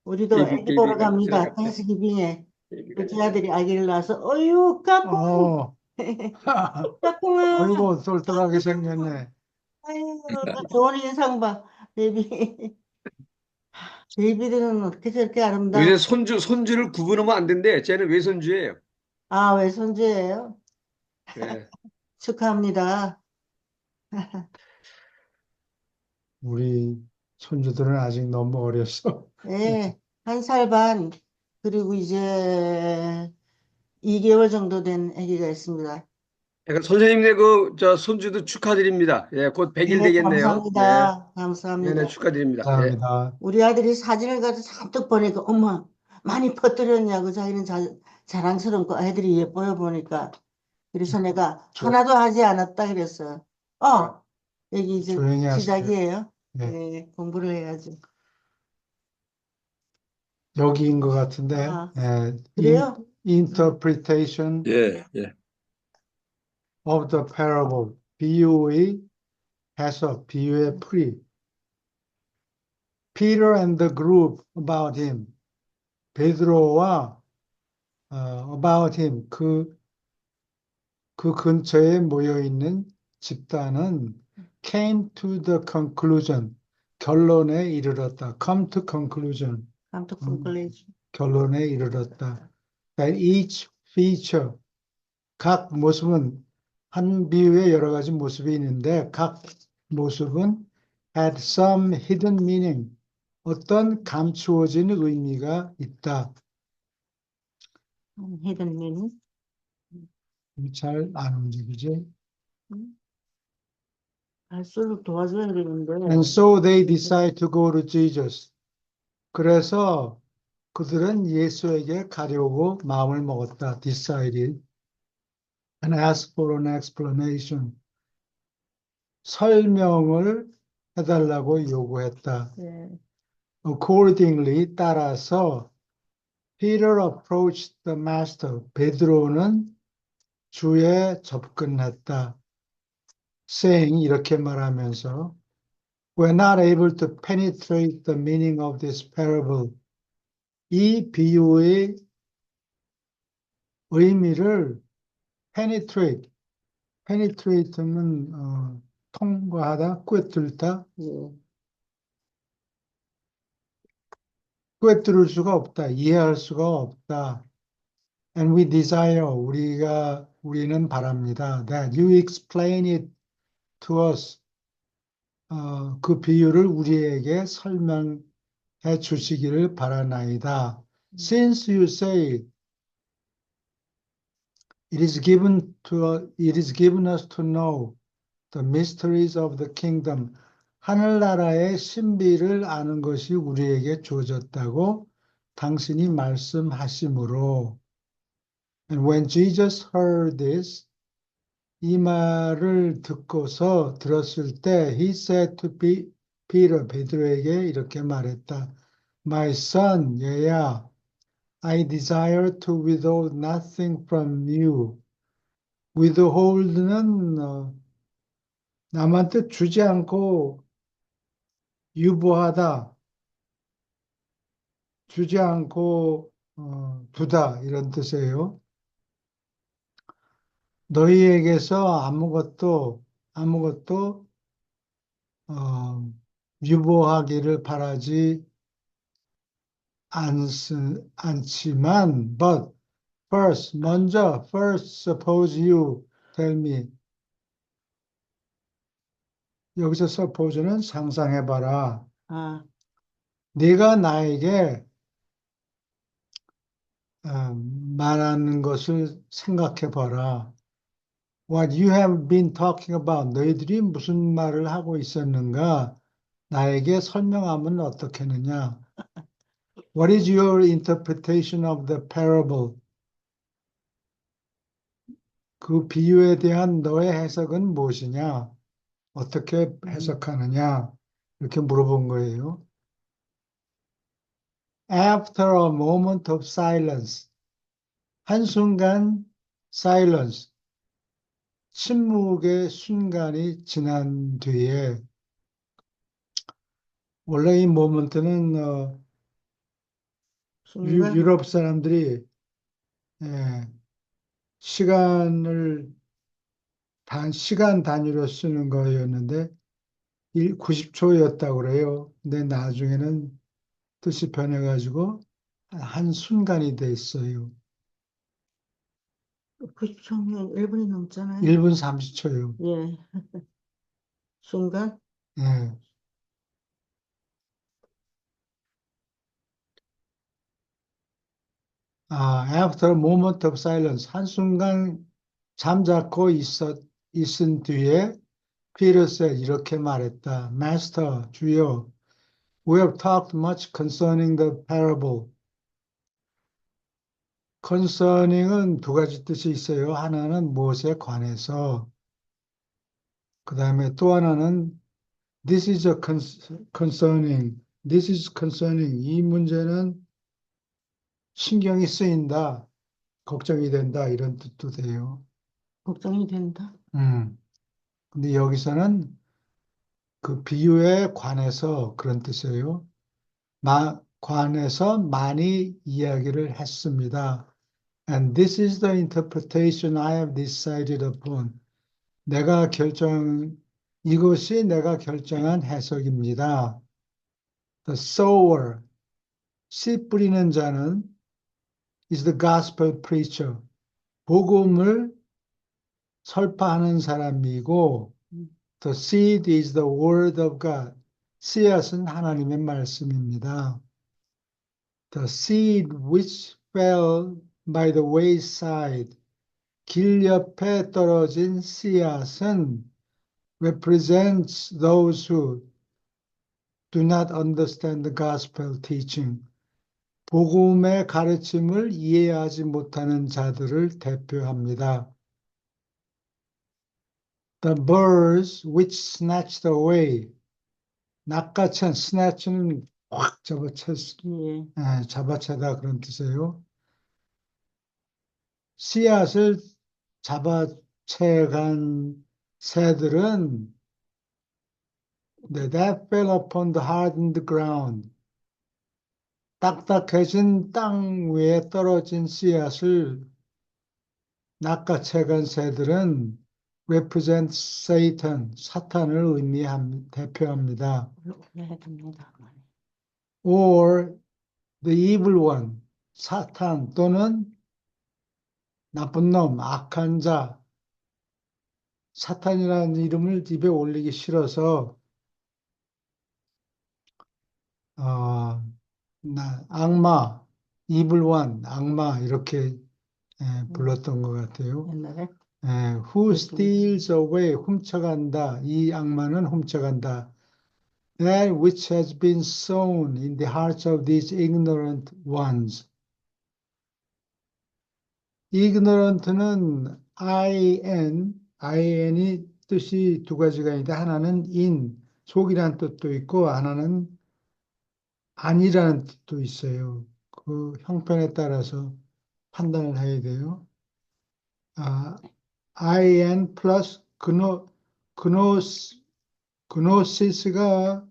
우리도 KB, 애기 보러 KB가 갑니다. 들어갔대. 땡스기빙에. KB가 우리 됐네. 아들이 아기를 낳아서, 어유, 까꿍! 어, 까꿍아! 아이고, 똘똘하게 생겼네. 아유, 그 좋은 인상 봐, 베이비. 베이비들은 어떻게 저렇게 아름다운, 요새 손주를 구분하면 안 된대. 쟤는 외손주예요. 아, 외손주예요? 예. 축하합니다. 우리 손주들은 아직 너무 어려서. 네, 1살 반, 그리고 이제 2개월 정도 된 아기가 있습니다. 그러니까 선생님네 저 손주도 축하드립니다. 예, 곧 100일 네, 되겠네요. 네. 감사합니다. 네, 감사합니다. 네, 축하드립니다. 예. 감사합니다. 우리 아들이 사진을 가지고 잔뜩 보니까, 엄마, 많이 퍼뜨렸냐고 자기는 자랑스럽고 애들이 예뻐요 보니까. 그래서 내가 조, 하나도 하지 않았다 그랬어요. 여기 이제 조용히 하세요. 시작이에요. 네, 네, 공부를 해야지. 여기인 것 같은데, 아, in, 그래요? interpretation 예, 예. of the parable. 비유의 해석, 비유의 풀이. Peter and the group about him. 베드로와 about him. 그 근처에 모여 있는 집단은 came to the conclusion. 결론에 이르렀다. come to conclusion. 감독 음, 콩클레이지. 결론에 이르렀다. That each feature, 각 모습은 한 비유에 여러 가지 모습이 있는데 각 모습은 had some hidden meaning, 어떤 감추어진 의미가 있다. 히든 미니. 잘 안 움직이지. 갈수록 도와줘야 되는데. And so they decide to go to Jesus. 그래서 그들은 예수에게 가려고 마음을 먹었다. decided and asked for an explanation. 설명을 해달라고 요구했다. 네. Accordingly, 따라서 Peter approached the master. 베드로는 주에 접근했다. saying 이렇게 말하면서 We're not able to penetrate the meaning of this parable. 이 비유의 의미를 penetrate는 통과하다, 꿰뚫다, 예. 꿰뚫을 수가 없다, 이해할 수가 없다. And we desire, 우리는 바랍니다. That you explain it to us. 그 비유를 우리에게 설명해 주시기를 바라나이다. Since you say it is given us to know the mysteries of the kingdom. 하늘나라의 신비를 아는 것이 우리에게 주어졌다고 당신이 말씀하시므로. And when Jesus heard this, 이 말을 들었을 때, he said to Peter, 베드로에게 이렇게 말했다. My son, 얘야, I desire to withhold nothing from you. withhold는 남한테 주지 않고 유보하다, 주지 않고 두다 이런 뜻이에요. 너희에게서 아무것도 어, 유보하기를 바라지 않지만, but first suppose you tell me. 여기서 suppose는 상상해봐라. 아, 네가 나에게 말하는 것을 생각해봐라. What you have been talking about. 너희들이 무슨 말을 하고 있었는가? 나에게 설명하면 어떻겠느냐? What is your interpretation of the parable? 그 비유에 대한 너의 해석은 무엇이냐? 어떻게 해석하느냐? 이렇게 물어본 거예요. After a moment of silence. 한순간 silence. 침묵의 순간이 지난 뒤에 원래 이 모먼트는 순간, 유럽 사람들이 예, 시간을 시간 단위로 쓰는 거였는데 90초였다고 그래요. 근데 나중에는 뜻이 변해가지고 한 순간이 됐어요. 90초면 1분이 넘잖아요. 1분 30초요. 예, 순간, 예. After a moment of silence, 한순간 잠자코 있은 뒤에 Peter said, 이렇게 말했다. Master, 주여, we have talked much concerning the parable. Concerning은 두 가지 뜻이 있어요. 하나는 무엇에 관해서, 그 다음에 또 하나는 this is a concerning, this is concerning. 이 문제는 신경이 쓰인다, 걱정이 된다, 이런 뜻도 돼요. 걱정이 된다. 근데 여기서는 그 비유에 관해서 그런 뜻이에요. 관해서 많이 이야기를 했습니다. And this is the interpretation I have decided upon. 이것이 내가 결정한 해석입니다. The sower, 씨 뿌리는 자는 is the gospel preacher. 복음을 설파하는 사람이고, the seed is the word of God. 씨앗은 하나님의 말씀입니다. The seed which fell by the wayside. 길 옆에 떨어진 씨앗은 represents those who do not understand the gospel teaching. 복음의 가르침을 이해하지 못하는 자들을 대표합니다. The birds which snatched away. 낚아챈, snatch는 확 예, 잡아채다 그런 뜻이에요. 씨앗을 잡아채간 새들은 that fell upon the hardened ground. 딱딱해진 땅 위에 떨어진 씨앗을 낚아채간 새들은 represent Satan, 사탄을 대표합니다. 해야 됩니다. Or the evil one, 사탄 또는 나쁜 놈, 악한 자. 사탄이라는 이름을 입에 올리기 싫어서 악마, evil one, 악마 이렇게 불렀던 것 같아요. 옛날에 Who steals away, 훔쳐간다. 이 악마는 훔쳐간다. That which has been sown in the hearts of these ignorant ones. ignorant는 in이 뜻이 두 가지가 있는데 하나는 속이라는 뜻도 있고 하나는 아니라는 뜻도 있어요. 그 형편에 따라서 판단을 해야 돼요. in 플러스 그노시스가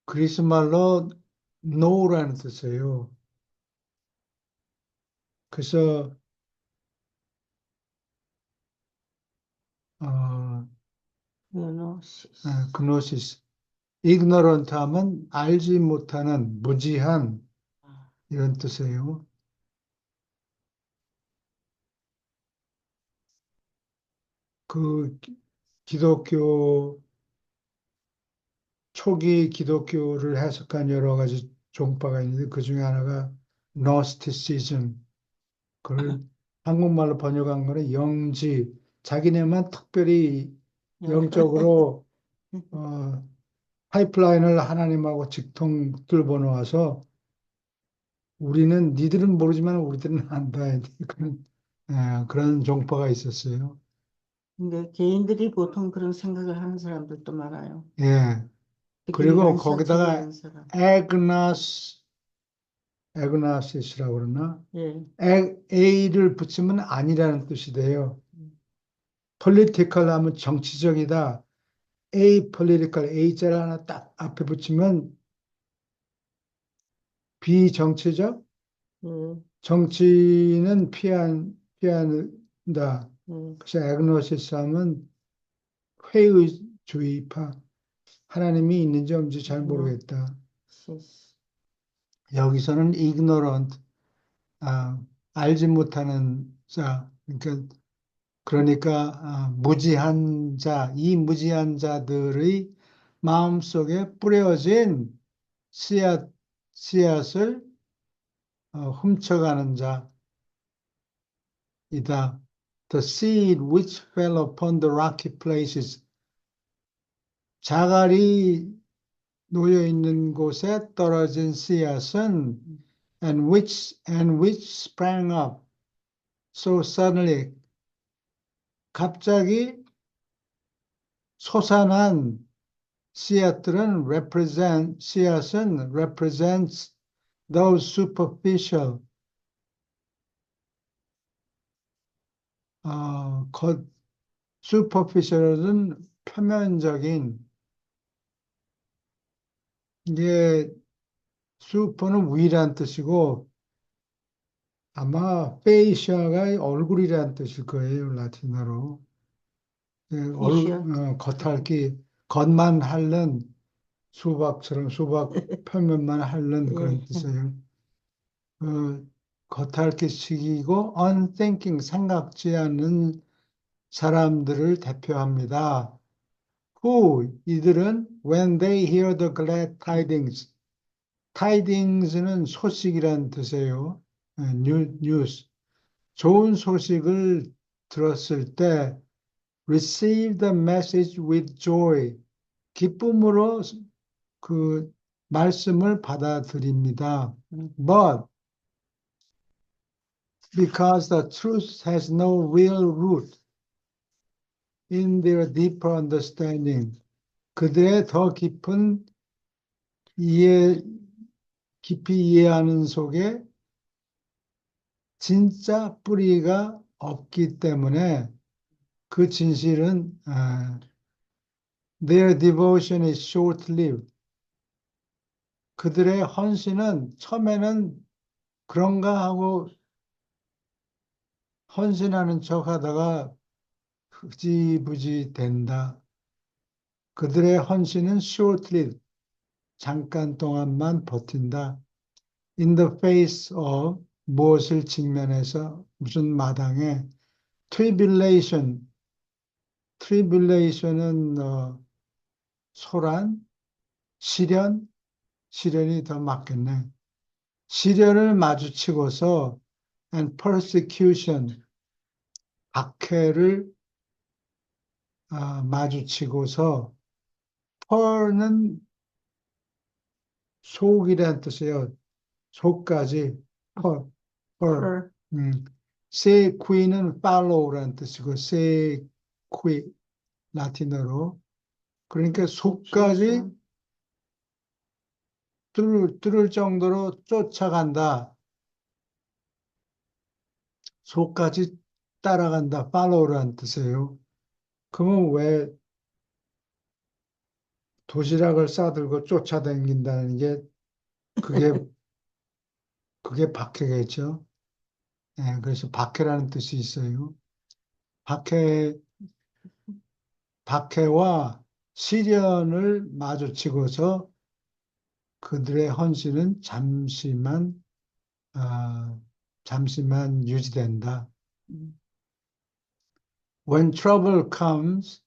그리스 말로 know라는 뜻이에요. 그래서 그노시스 ignorant 하면 알지 못하는 무지한 이런 뜻이에요. 그 초기 기독교를 해석한 여러 가지 종파가 있는데 그 중에 하나가 Gnosticism. 그걸 한국말로 번역한 거는 영지, 자기네만 특별히 영적으로 파이프라인을 하나님하고 직통 뚫어 놓아서 우리는 니들은 모르지만 우리들은 안다. 그런 종파가 있었어요. 근데 개인들이 보통 그런 생각을 하는 사람들도 많아요. 예. 특히 그리고 반사체가 거기다가 있는 사람. 에그나시스라고 그러나? 예, A를 붙이면 아니라는 뜻이 돼요. political 하면 정치적이다. apolitical, a자를 하나 딱 앞에 붙이면 비정치적, 음, 정치는 피한다. 음, 그래서 agnosis 하면 회의주의파, 하나님이 있는지 없는지 잘 음, 모르겠다. 시- 여기서는 ignorant, 알지 못하는 자, 그러니까 무지한 자, 이 무지한 자들의 마음속에 뿌려진 씨앗, 씨앗을 훔쳐가는 자이다. The seed which fell upon the rocky places. 자갈이 놓여 있는 곳에 떨어진 씨앗은 and which sprang up so suddenly. 갑자기 솟아난 씨앗은 represents those superficial, 어, 겉, superficial은 표면적인, 이게 super는 위란 뜻이고, 아마 facia가 얼굴이란 뜻일 거예요, 라틴어로. 예, 피셔. 겉핥기, 겉만 핥는 수박처럼 수박 표면만 핥는 예, 그런 뜻이에요. 어, 겉핥기식이고 unthinking, 생각지 않는 사람들을 대표합니다. 이들은 when they hear the glad tidings, tidings는 소식이란 뜻이에요. 뉴스. 좋은 소식을 들었을 때 receive the message with joy, 기쁨으로 그 말씀을 받아들입니다. But because the truth has no real root in their deeper understanding, 그들의 더 깊은 이해, 깊이 이해하는 속에 진짜 뿌리가 없기 때문에 그 진실은 their devotion is short-lived. 그들의 헌신은 처음에는 그런가 하고 헌신하는 척 하다가 흐지부지 된다. 그들의 헌신은 short-lived. 잠깐 동안만 버틴다. In the face of 무엇을 직면해서 무슨 마당에 tribulation, tribulation은 소란, 시련, 시련이 더 맞겠네. 시련을 마주치고서 and persecution, 박해를 마주치고서 per는 속이라는 뜻이에요. 속까지 per, per. 펄. sequi는 follow라는 뜻이고 sequi 라틴어로 그러니까 속까지 뚫을 정도로 쫓아간다. 속까지 따라간다. follow라는 뜻이에요. 그러면 왜 도시락을 싸들고 쫓아다닌다는 게 그게 그게 박해겠죠. 예, 그래서 박해라는 뜻이 있어요. 박해 박해와 시련을 마주치고서 그들의 헌신은 잠시만 유지된다. When trouble comes,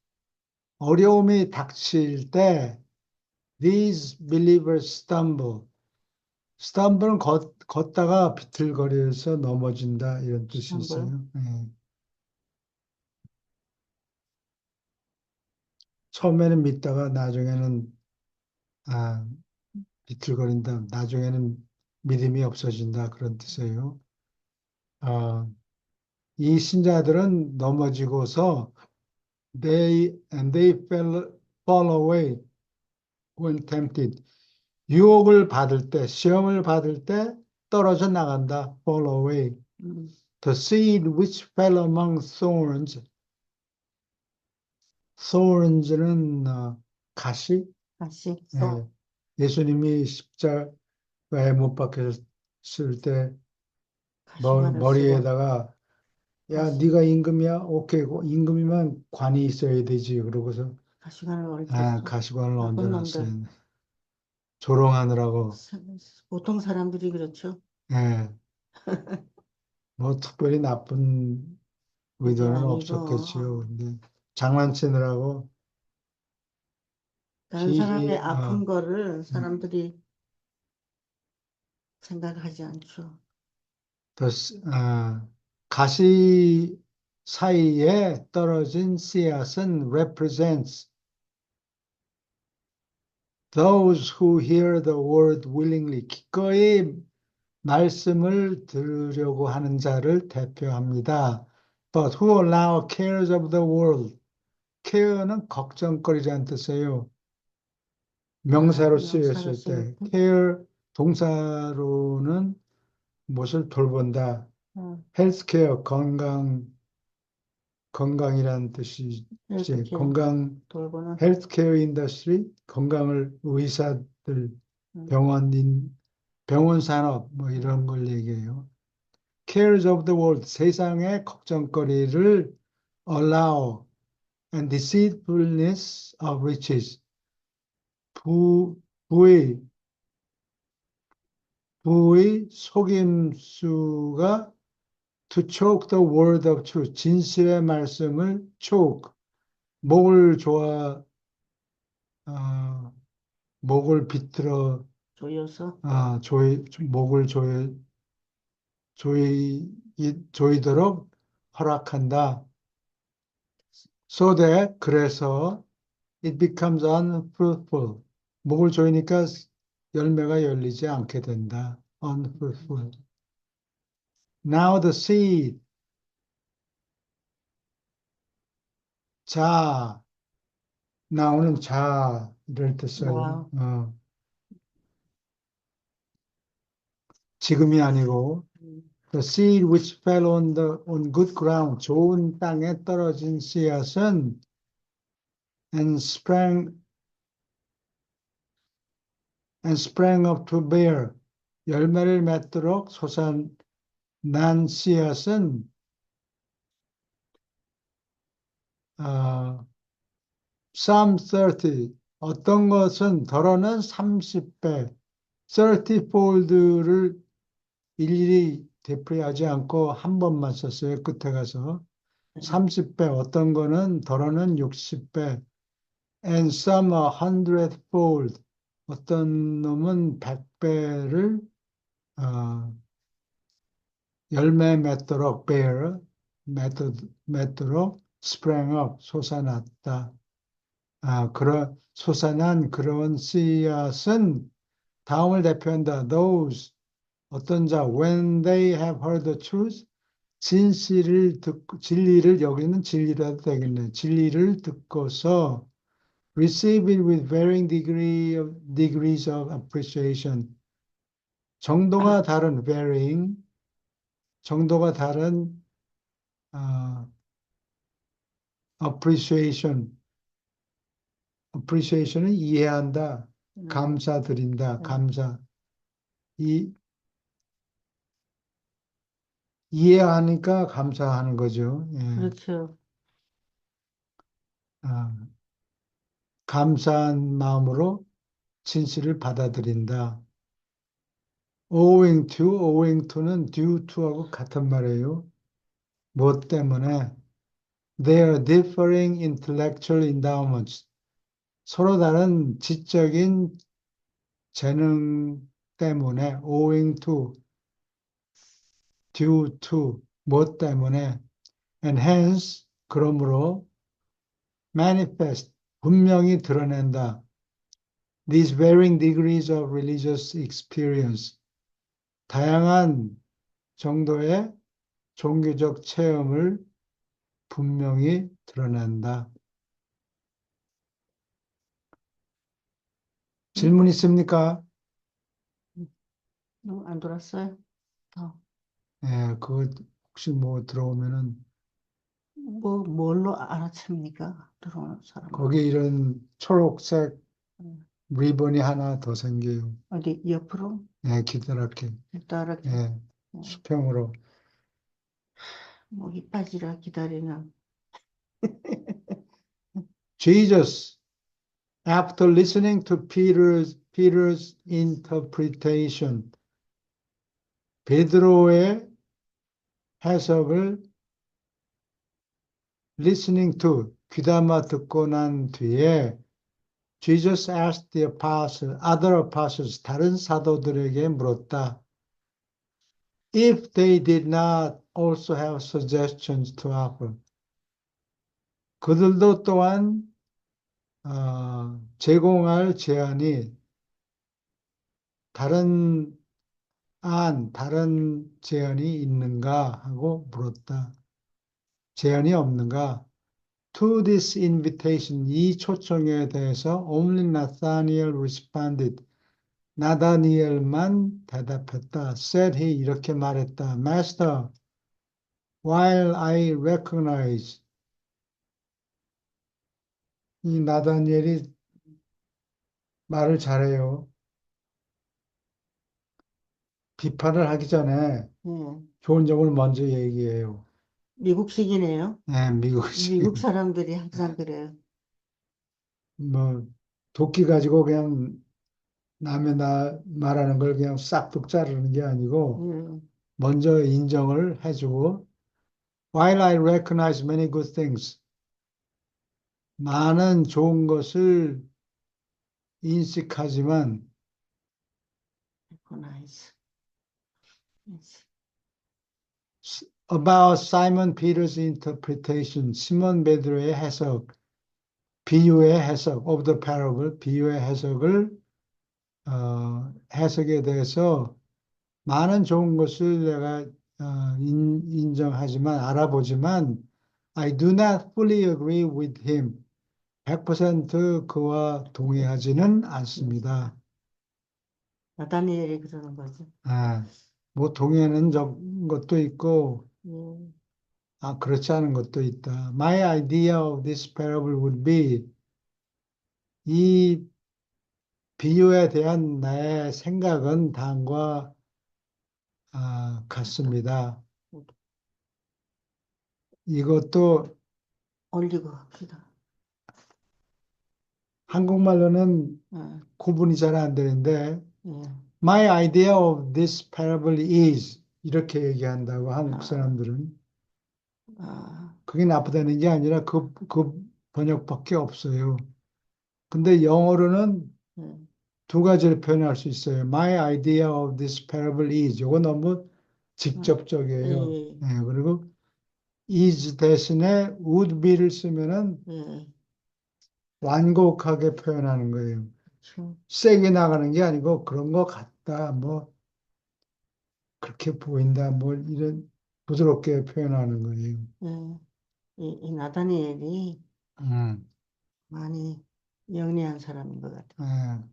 어려움이 닥칠 때, these believers stumble. stumble는 걷다가 비틀거려서 넘어진다 이런 뜻이 stumble. 있어요. 예. 처음에는 믿다가 나중에는 아, 비틀거린다. 나중에는 믿음이 없어진다 그런 뜻이에요. 이 신자들은 넘어지고서 they fall away when tempted. 유혹을 받을 때, 시험을 받을 때 떨어져 나간다. fall away. 음, The seed which fell among thorns. thorns는 가시. 다시 예, 예수님이 십자가에 못 박혔을 때 가시관을 쓰고 머리에다가 야, 가시 네가 임금이야? 오케이, 임금이면 관이 있어야 되지. 그러고서 가시관을 얹었죠. 가시관을 나쁜 놈들. 얹어놨어요. 조롱하느라고. 사- 보통 사람들이 그렇죠. 예, 뭐 특별히 나쁜 그게 의도는 아니고 없었겠지요. 근데 장난치느라고 다른 사람의 히히 아픈 거를 음, 사람들이 생각하지 않죠. 가시 사이에 떨어진 씨앗은 represents those who hear the word willingly. 기꺼이 말씀을 들으려고 하는 자를 대표합니다. But who allow cares of the world. care는 걱정거리라는 뜻이에요. 명사로 명사로 쓰였을 쓰일 때 때 care 동사로는 무엇을 돌본다. 어, 헬스케어 건강이라는 이렇게 뜻이지. 건강 돌보는 헬스케어 인더스트리 건강을 의사들 음, 병원 산업 뭐 이런 걸 얘기해요. cares of the world 세상의 걱정거리를 allow and deceitfulness of riches 부, 부의 부의 속임수가 to choke the word of truth 진실의 말씀을 choke 목을 어, 목을 비틀어 조여서 목을 조이도록 허락한다. So that 그래서 it becomes unfruitful. 목을 조이니까 열매가 열리지 않게 된다. unfruitful. Now the seed. 자, 나오는 자 이럴 때 써요. 와 지금이 아니고 음, the seed which fell on good ground 좋은 땅에 떨어진 씨앗은 and sprang up to bear 열매를 맺도록 솟아난 씨앗은 어, Psalm 30 어떤 것은 더러는 30배 30fold를 일일이 되풀이하지 않고 한 번만 썼어요. 끝에 가서 네. 30배 어떤 거는 더러는 60배 and some a hundredfold 어떤 놈은 100배를 열매 맺도록 bear 맺도록 sprang up 솟아났다. 그런 솟아난 그런 씨앗은 다음을 대표한다. Those 어떤 자 when they have heard the truth 진실을 듣고 진리를 여기는 진리라도 되겠네. 진리를 듣고서 receive it with varying degrees of appreciation. 정도가 다른 varying 정도가 다른 어, appreciation은 이해한다. 감사드린다. 네. 감사. 이 이해하니까 감사하는 거죠. 예. 그렇죠. 아, 감사한 마음으로 진실을 받아들인다. owing to는 due to하고 같은 말이에요. 무엇 때문에? Their differing intellectual endowments. 서로 다른 지적인 재능 때문에 owing to, due to, 무엇 때문에 and hence, 그러므로 manifest, 분명히 드러낸다. These varying degrees of religious experience. 다양한 정도의 종교적 체험을 분명히 드러낸다. 질문 있습니까? 안 돌았어요? 어. 예, 그거 혹시 뭐 들어오면은 뭘로 알아챕니까? 들어오는 사람. 거기 이런 초록색 음, 리본이 하나 더 생겨요. 어디 옆으로 예, 기다랗게. 따르게 예, 수평으로. 목이 빠지라 기다리는. Jesus, after listening to Peter's interpretation, 베드로의 해석을 listening to, 귀담아 듣고 난 뒤에 Jesus asked the other apostles, 다른 사도들에게 물었다. If they did not also have suggestions to offer. 그들도 또한 제공할 제안이 다른 제안이 있는가 하고 물었다. 제안이 없는가? To this invitation, 이 초청에 대해서 only Nathaniel responded. 나다니엘만 대답했다. Said he 이렇게 말했다. Master, while I recognize 이 나다니엘이 말을 잘해요. 비판을 하기 전에 예, 좋은 점을 먼저 얘기해요. 미국식이네요. 네, 미국식. 미국 사람들이 항상 그래요. 뭐 도끼 가지고 그냥 남의 말하는 걸 그냥 싹둑 자르는 게 아니고 예, 먼저 인정을 해주고 While I recognize many good things, 많은 좋은 것을 인식하지만 recognize. Yes. about Simon Peter's interpretation, 시몬 베드로의 해석, 비유의 해석, of the parable, 비유의 해석을 해석에 대해서 많은 좋은 것을 내가 인정하지만 알아보지만 I do not fully agree with him. 100% 그와 동의하지는 않습니다. 나다니엘이 그러는 거죠. 뭐 동의하는 것도 있고 예, 그렇지 않은 것도 있다. My idea of this parable would be 이 비유에 대한 나의 생각은 다음과 같습니다. 이것도 올리고 합시다. 한국말로는 예, 구분이 잘 안 되는데 예. My idea of this parable is 이렇게 얘기한다고 한국 사람들은 아, 그게 나쁘다는 게 아니라 그 번역밖에 없어요. 근데 영어로는 예, 두 가지를 표현할 수 있어요. My idea of this parable is. 이거 너무 직접적이에요. 예, 네, 그리고 is 대신에 would be를 쓰면은 예, 완곡하게 표현하는 거예요. 그렇죠. 세게 나가는 게 아니고 그런 거 같다. 뭐 그렇게 보인다. 뭐 이런 부드럽게 표현하는 거예요. 예, 이 나다니엘이 음, 많이 영리한 사람인 것 같아요. 예.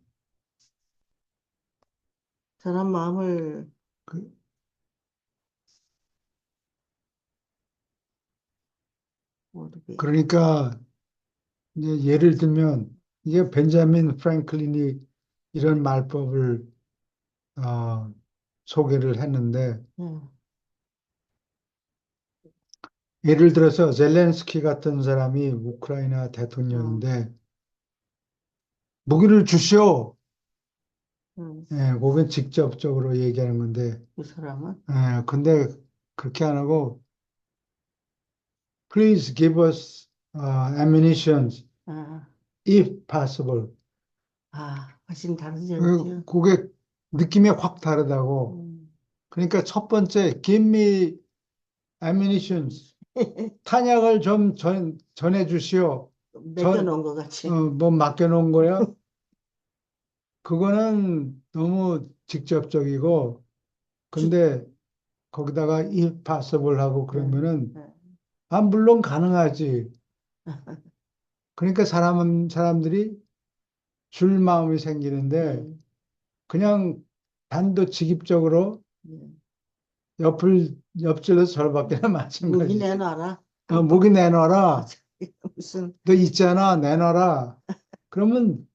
사람 마음을 그, 모르게. 그러니까 이제 예를 들면 이게 벤자민 프랭클린이 이런 말법을 소개를 했는데 예, 예를 들어서 젤렌스키 같은 사람이 우크라이나 어, 대통령인데 무기를 주시오. 음, 예, 그건 직접적으로 얘기하는 건데 그 사람은 근데 그렇게 안 하고 Please give us ammunition 아, if possible. 훨씬 다르죠. 그게 느낌이 확 다르다고. 음. 그러니까 첫 번째 give me ammunition 탄약을 좀 전해 주시오. 맡겨놓은 것 같이. 뭐 맡겨놓은 거야? 그거는 너무 직접적이고, 주, 근데 거기다가 if possible 하고 그러면은, 예. 물론 가능하지. 그러니까 사람들이 줄 마음이 생기는데, 예, 그냥 단도직입적으로 예. 옆질러서 절받기나 무기 마찬가지지. 내놔라. 무기 내놔라. 무슨 너 있잖아, 내놔라. 그러면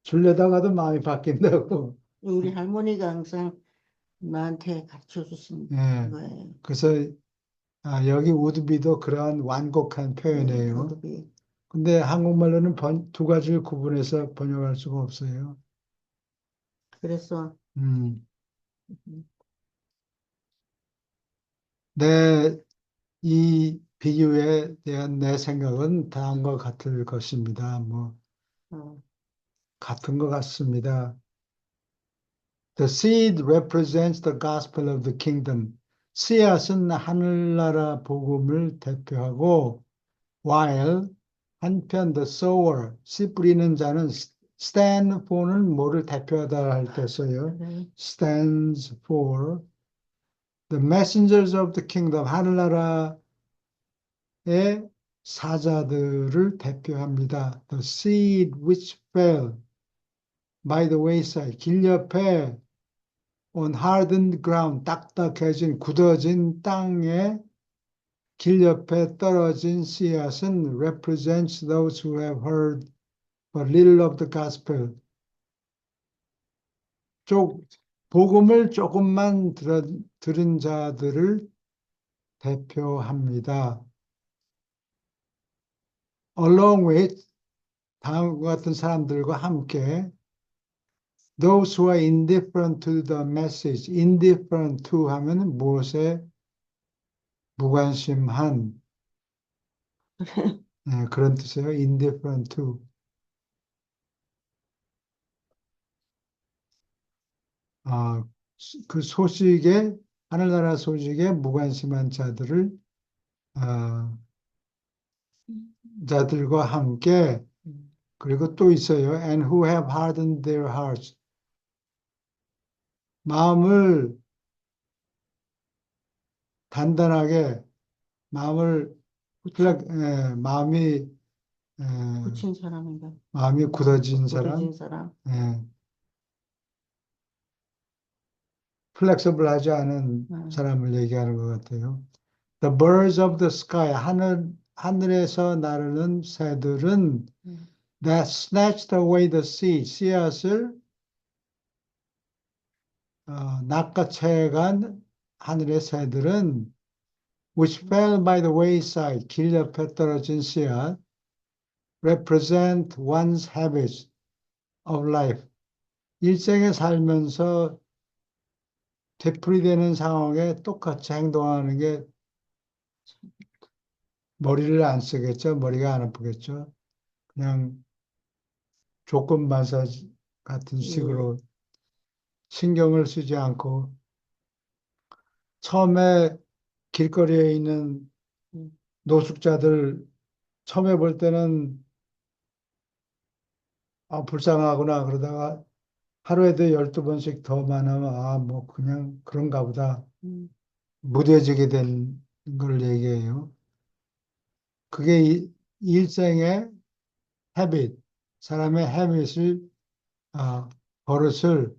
주려다가도 마음이 바뀐다고. 우리 할머니가 항상 나한테 가르쳐 주신 예. 거예요. 그래서 여기 우드비도 그러한 완곡한 표현이에요. 어차피 근데 한국말로는 두 가지를 구분해서 번역할 수가 없어요. 그래서 음. 음, 이 비유에 대한 내 생각은 다음과 같을 것입니다. 뭐, 어, 같은 것 같습니다. The seed represents the gospel of the kingdom. 씨앗은 하늘나라 복음을 대표하고, while 한편 the sower, 씨 뿌리는 자는 stand for는 뭐를 대표하다 할 때 써요. 그래. stands for the messengers of the kingdom, 하늘나라의 사자들을 대표합니다. The seed which fell by the wayside, 길 옆에 on hardened ground, 딱딱해진 굳어진 땅에 길 옆에 떨어진 씨앗은 represents those who have heard but little of the gospel. 복음을 조금만 들은 자들을 대표합니다. Along with 다음과 같은 사람들과 함께 those who are indifferent to the message, indifferent to 하면 무엇에 무관심한 그런 뜻이에요. indifferent to. 그 소식에 하늘나라 소식에 무관심한 자들과 함께 그리고 또 있어요. And who have hardened their hearts. 마음을 단단하게 마음을 마음이 굳힌 사람인가? 마음이 굳어진 사람, 굳어진 사람. 플렉서블하지 않은 사람을 얘기하는 것 같아요. The birds of the sky, 하늘에서 나르는 새들은 that snatched away the seed, 씨앗을 낚아채간 하늘의 새들은 which fell by the wayside, 길 옆에 떨어진 씨앗, represent one's habits of life. 일생에 살면서 되풀이되는 상황에 똑같이 행동하는 게 머리를 안 쓰겠죠? 머리가 안 아프겠죠? 그냥 조건 마사지 같은 식으로 신경을 쓰지 않고 처음에 길거리에 있는 노숙자들 처음에 볼 때는 불쌍하구나 그러다가 하루에도 12번씩 더 만나면 뭐 그냥 그런가 보다 무뎌지게 된 걸 얘기해요. 그게 일생의 헤빗, 사람의 헤빗을 버릇을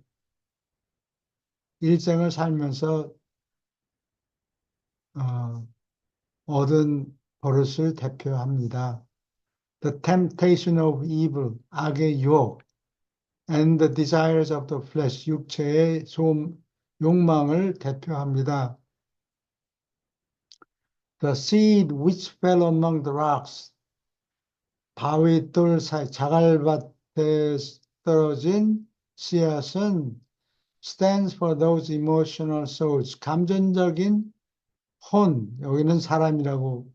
일생을 살면서 얻은 버릇을 대표합니다. The temptation of evil, 악의 유혹, and the desires of the flesh, 육체의 욕망을 대표합니다. The seed which fell among the rocks, 바위 돌 사이, 자갈밭에 떨어진 씨앗은 stands for those emotional souls, 감정적인 혼, 여기는 사람이라고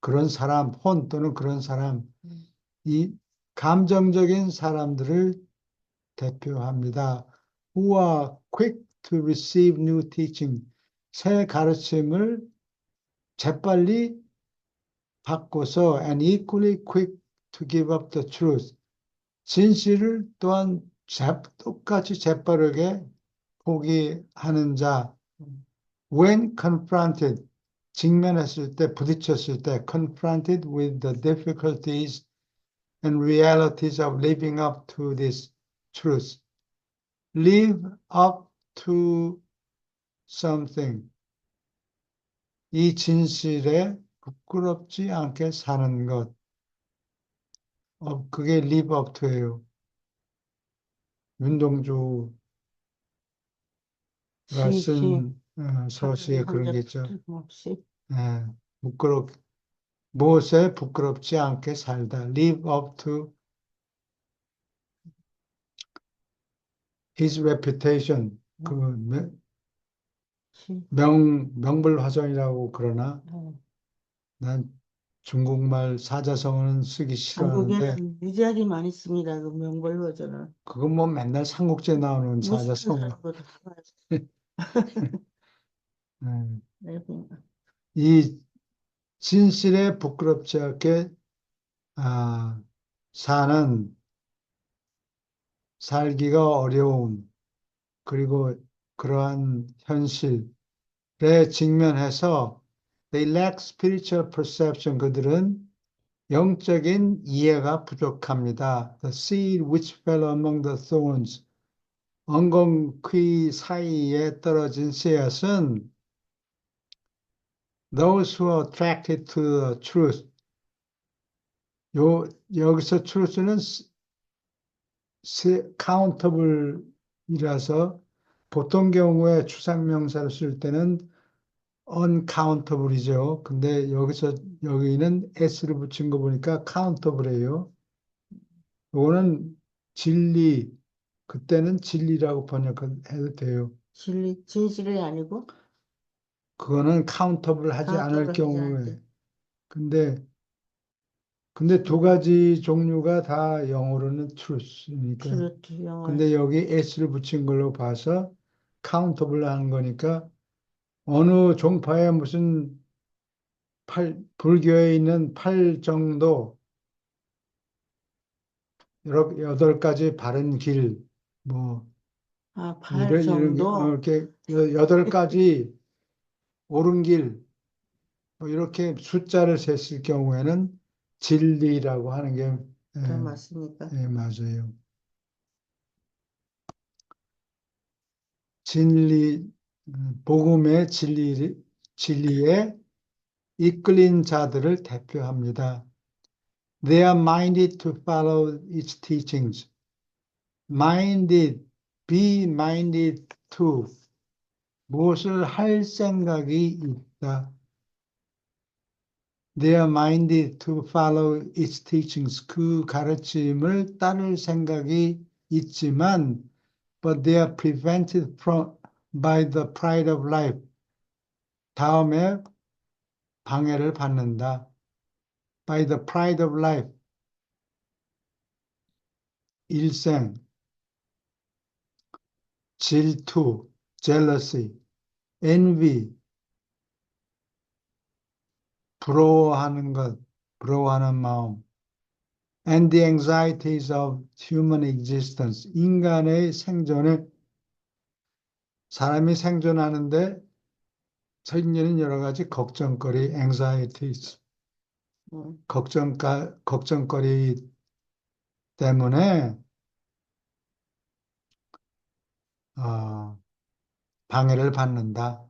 그런 사람, 혼 또는 그런 사람, 이 감정적인 사람들을 대표합니다. Who are quick to receive new teaching, 새 가르침을 재빨리 받고서 and equally quick to give up the truth, 진실을 또한 똑같이 재빠르게 포기하는 자. When confronted, 직면했을 때, 부딪혔을 때, confronted with the difficulties and realities of living up to this truth. Live up to something. 이 진실에 부끄럽지 않게 사는 것. 그게 live up to예요. 윤동주가 시시 쓴 서시에 그런 게 한적 있죠. 틀림없이 예, 무엇에 부끄럽지 않게 살다. live up to his reputation. 그 시 명불허전이라고 그러나 어. 난 중국말 사자성어는 쓰기 싫어하는데 한국에는 무지하게 많이 씁니다. 그 명벌 버전을. 그건 뭐 맨날 삼국지에 나오는 무식한 사자성어. 사람도 다 봐요. 예, 네, 그러니까. 이 진실에 부끄럽지 않게 아, 사는 살기가 어려운 그리고 그러한 현실에 직면해서 they lack spiritual perception. 그들은 영적인 이해가 부족합니다. The seed which fell among the thorns. 엉겅퀴 사이에 떨어진 씨앗은 those who are attracted to the truth. 여기서 truth는 countable이라서 보통 경우에 추상명사를 쓸 때는 uncountable이죠. 근데 여기는 s를 붙인 거 보니까 countable예요. 요거는 진리, 그때는 진리라고 번역해도 돼요. 진실이 아니고 그거는 countable 하지 않을 카운터를 하지 않을 경우에. 때. 근데 두 가지 종류가 다 영어로는 truth니까. 트루트 영어에서 근데 여기 s를 붙인 걸로 봐서 countable 하는 거니까 어느 종파에 무슨 불교에 있는 8정도, 8가지 바른 길, 뭐, 발 정도 이렇게 8가지 옳은 길, 뭐 이렇게 숫자를 셌을 경우에는 진리라고 하는 게, 더 맞습니까? 맞아요. 진리, 복음의 진리에 이끌린 자들을 대표합니다. They are minded to follow its teachings. Minded, be minded to. 무엇을 할 생각이 있다. They are minded to follow its teachings. 그 가르침을 따를 생각이 있지만, but they are prevented by the pride of life. 다음에 방해를 받는다. By the pride of life. 일생, 질투, jealousy, envy, 부러워하는 마음, and the anxieties of human existence. 인간의 생존에, 사람이 생존하는데 생기는 여러 가지 걱정거리, anxieties, 음, 걱정거리 때문에 어, 방해를 받는다.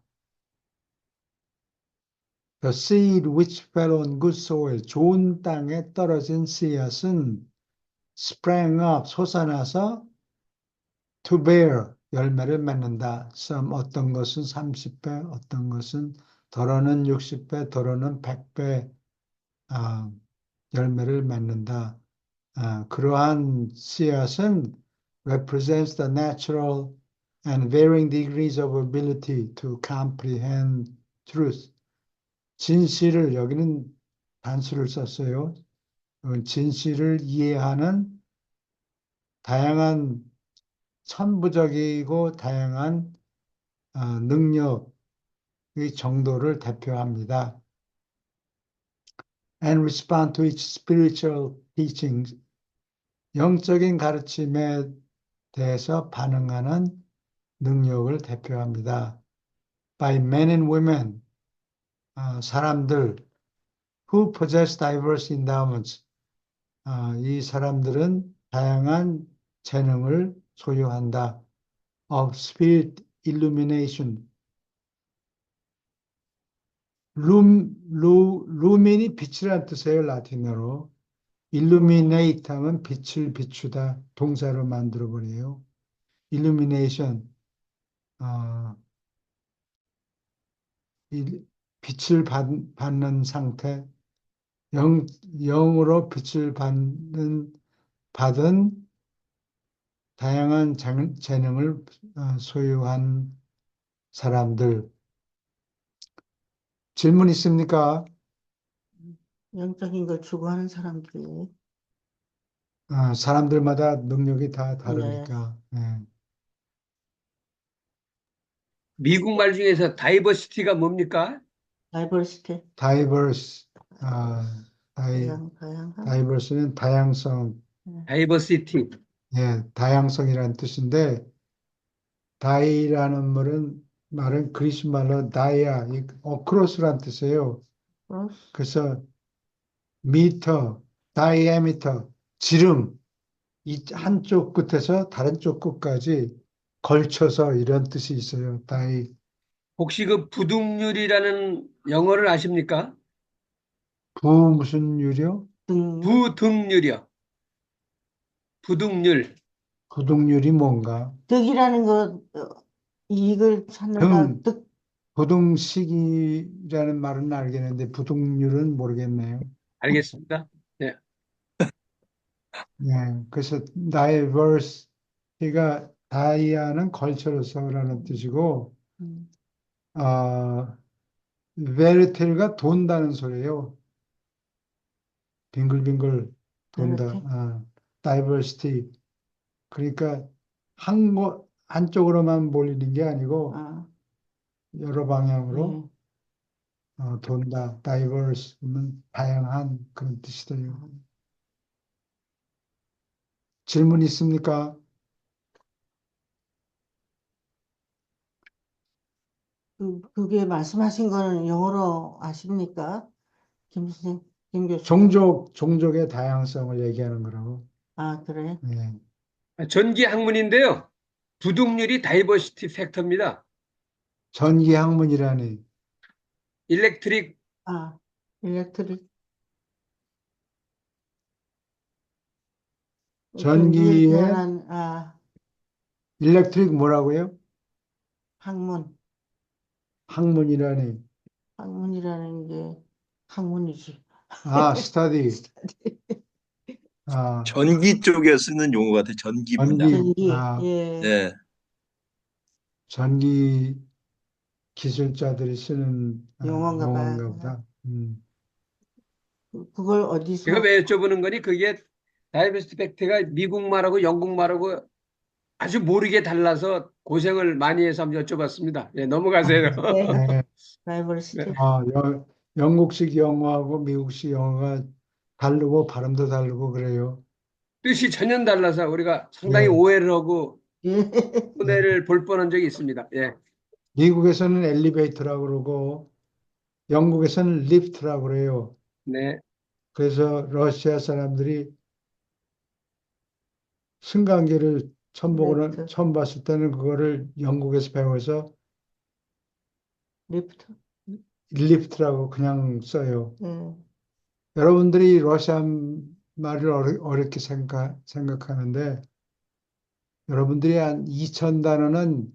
The seed which fell on good soil, 좋은 땅에 떨어진 씨앗은 sprang up, 솟아나서 to bear, 열매를 맺는다. 어떤 것은 30배, 어떤 것은 더러는 60배, 더러는 100배 열매를 맺는다. 그러한 씨앗은 represents the natural and varying degrees of ability to comprehend truth. 진실을, 여기는 단수를 썼어요. 진실을 이해하는 다양한 천부적이고 다양한 능력의 정도를 대표합니다. And respond to its spiritual teachings. 영적인 가르침에 대해서 반응하는 능력을 대표합니다. By men and women, 사람들 who possess diverse endowments. 이 사람들은 다양한 재능을 소유한다. Of spirit illumination. 루민이 빛이라는 뜻이에요, 라틴어로. illuminate 하면 빛을 비추다, 동사로 만들어 버려요. illumination, 어, 빛을 받는 상태, 영, 영으로 빛을 받은 다양한 재능을 소유한 사람들. 질문 있습니까? 영적인 걸 추구하는 사람들이. 사람들마다 능력이 다 네. 다르니까. 예. 미국 말 중에서 다이버시티가 뭡니까? 다이버시티. diverse, 아, 다양한. diverse는 다양성, 네. 다이버시티. 다양성이라는 뜻인데, 다이라는 말은 그리스 말로 다이아, 어크로스란 뜻이에요. 크로스. 그래서 미터, 다이아미터, 지름, 이 한쪽 끝에서 다른 쪽 끝까지 걸쳐서 이런 뜻이 있어요. 혹시 그 부등률이라는 영어를 아십니까? 무슨 유료? 등률. 부등률이요. 부등률. 부등률이 뭔가? 득이라는 거, 이익을 찾는다. 등, 득. 부등식이라는 말은 알겠는데 부등률은 모르겠네요. 알겠습니다. 예. 그래서 diverse가 다이아는 걸쳐서라는 뜻이고, 음, 어, verity가 돈다는 소리예요. 빙글빙글 돈다. 이렇게. diversity. 그러니까 한쪽으로만 몰리는 게 아니고 아, 여러 방향으로 예. 돈다. diverse는 다양한 그런 뜻이래요. 아, 질문 있습니까? 그게 말씀하신 거는 영어로 아십니까? 김 선생, 김 교수님. 종족의 다양성을 얘기하는 거라고. 아, 그래? 예. 전기 학문인데요. 부등률이 다이버시티 팩터입니다. 전기 학문이라니. 일렉트릭 아, 일렉트릭, 전기에 전기의 대한, 일렉트릭 뭐라고요? 학문. 학문이라니. 학문이라는 게 학문이지. 스터디. 아, 전기 쪽에 쓰는 용어 같아. 전기 분야. 전기, 전기, 예, 네. 전기 기술자들이 쓰는 용어인가 봐요. 용어인가 보다. 그걸 제가 어디서, 왜 여쭤보는 거니 그게 다이버시티 팩트가 미국 말하고 영국 말하고 아주 모르게 달라서 고생을 많이 해서 한번 여쭤봤습니다. 예, 넘어가세요. 네, 네. 네. 다이버시티. 영국식 영어하고 미국식 영어가 다르고 발음도 다르고 그래요. 뜻이 전혀 달라서 우리가 상당히 예, 오해를 하고 예, 예. 손해를 볼 뻔한 적이 있습니다. 예. 미국에서는 엘리베이터라고 그러고 영국에서는 리프트라고 그래요. 네. 그래서 러시아 사람들이 승강기를 리프트, 처음 봤을 때는 그거를 영국에서 배워서 리프트. 리프트라고 그냥 써요. 예. 여러분들이 러시아 말을 어렵게 생각하는데 여러분들이 한 2천 단어는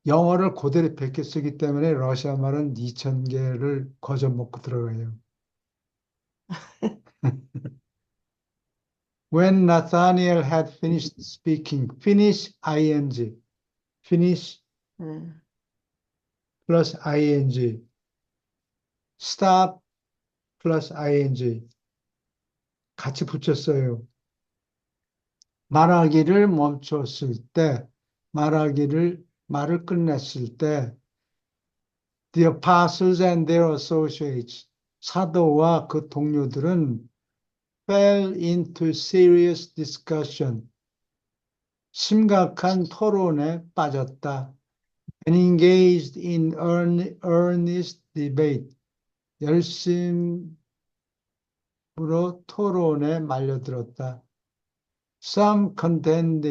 영어를 그대로 베껴 쓰기 때문에 러시아 말은 2천 개를 거저 먹고 들어가요. When Nathaniel had finished speaking, finish ing, finish 예. plus ing, stop plus ing 같이 붙였어요. 말하기를 멈췄을 때, 말을 끝냈을 때, the apostles and their associates, 사도와 그 동료들은 fell into serious discussion, 심각한 토론에 빠졌다. and engaged in earnest debate, 열심으로 토론에 말려들었다. Some contend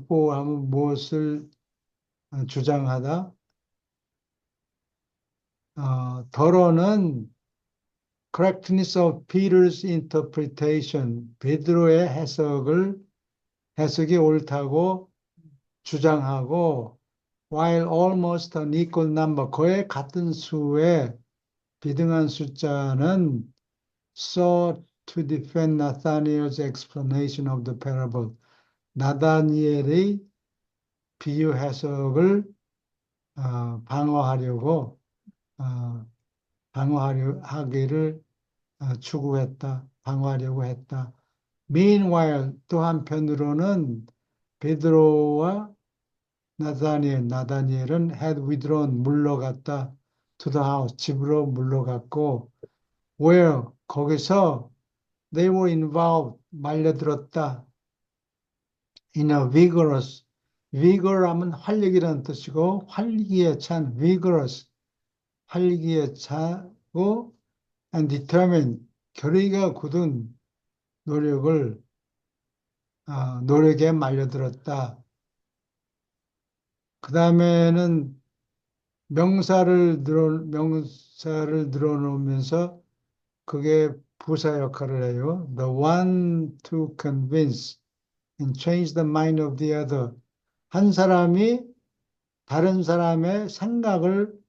for 하면 무엇을 주장하다? 더러는 correctness of Peter's interpretation, 베드로의 해석이 옳다고 주장하고, while almost an equal number, 거의 같은 수의 비등한 숫자는 sought to defend Nathanael's explanation of the parable. 나다니엘의 비유 해석을 방어하려고 하기를 방어하려고 했다. Meanwhile, 또 한편으로는 베드로와 나다니엘은 had withdrawn, 물러갔다. to the house, 집으로 물러갔고, where, 거기서 they were involved, 말려들었다. in a vigor 하면 활력이라는 뜻이고, 활기에 찬, vigorous, 활기에 차고, and determined, 결의가 굳은 노력에 말려들었다. 그 다음에는 명사를 늘어놓으면서 그게 부사 역할을 해요. The one to convince and change the mind of the other. 한 사람이 다른 사람의 생각을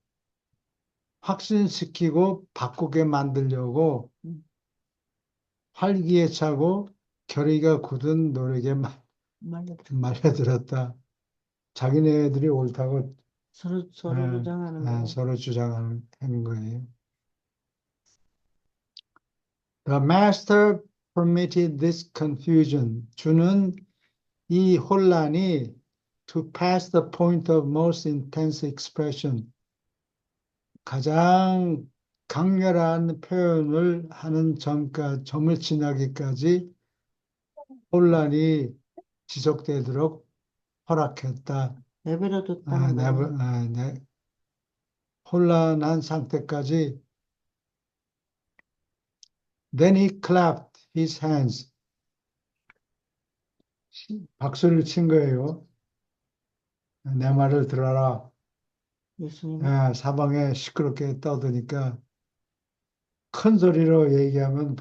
확신시키고 바꾸게 만들려고 활기에 차고 결의가 굳은 노력에 말려들었다. 자기네들이 옳다고 서로 주장하는 거. 서로 주장하는 거예요. The master permitted this confusion. 주는 이 혼란이 to pass the point of most intense expression. 가장 강렬한 표현을 하는 점을 지나기까지 혼란이 지속되도록 허락했다. 내버려뒀다는 거예요. 혼란한 상태까지. Then he clapped his hands. 박수를 친 거예요. 내 말을 들어라. 예수님. 사방에 시끄럽게 떠드니까 큰 소리로 얘기하면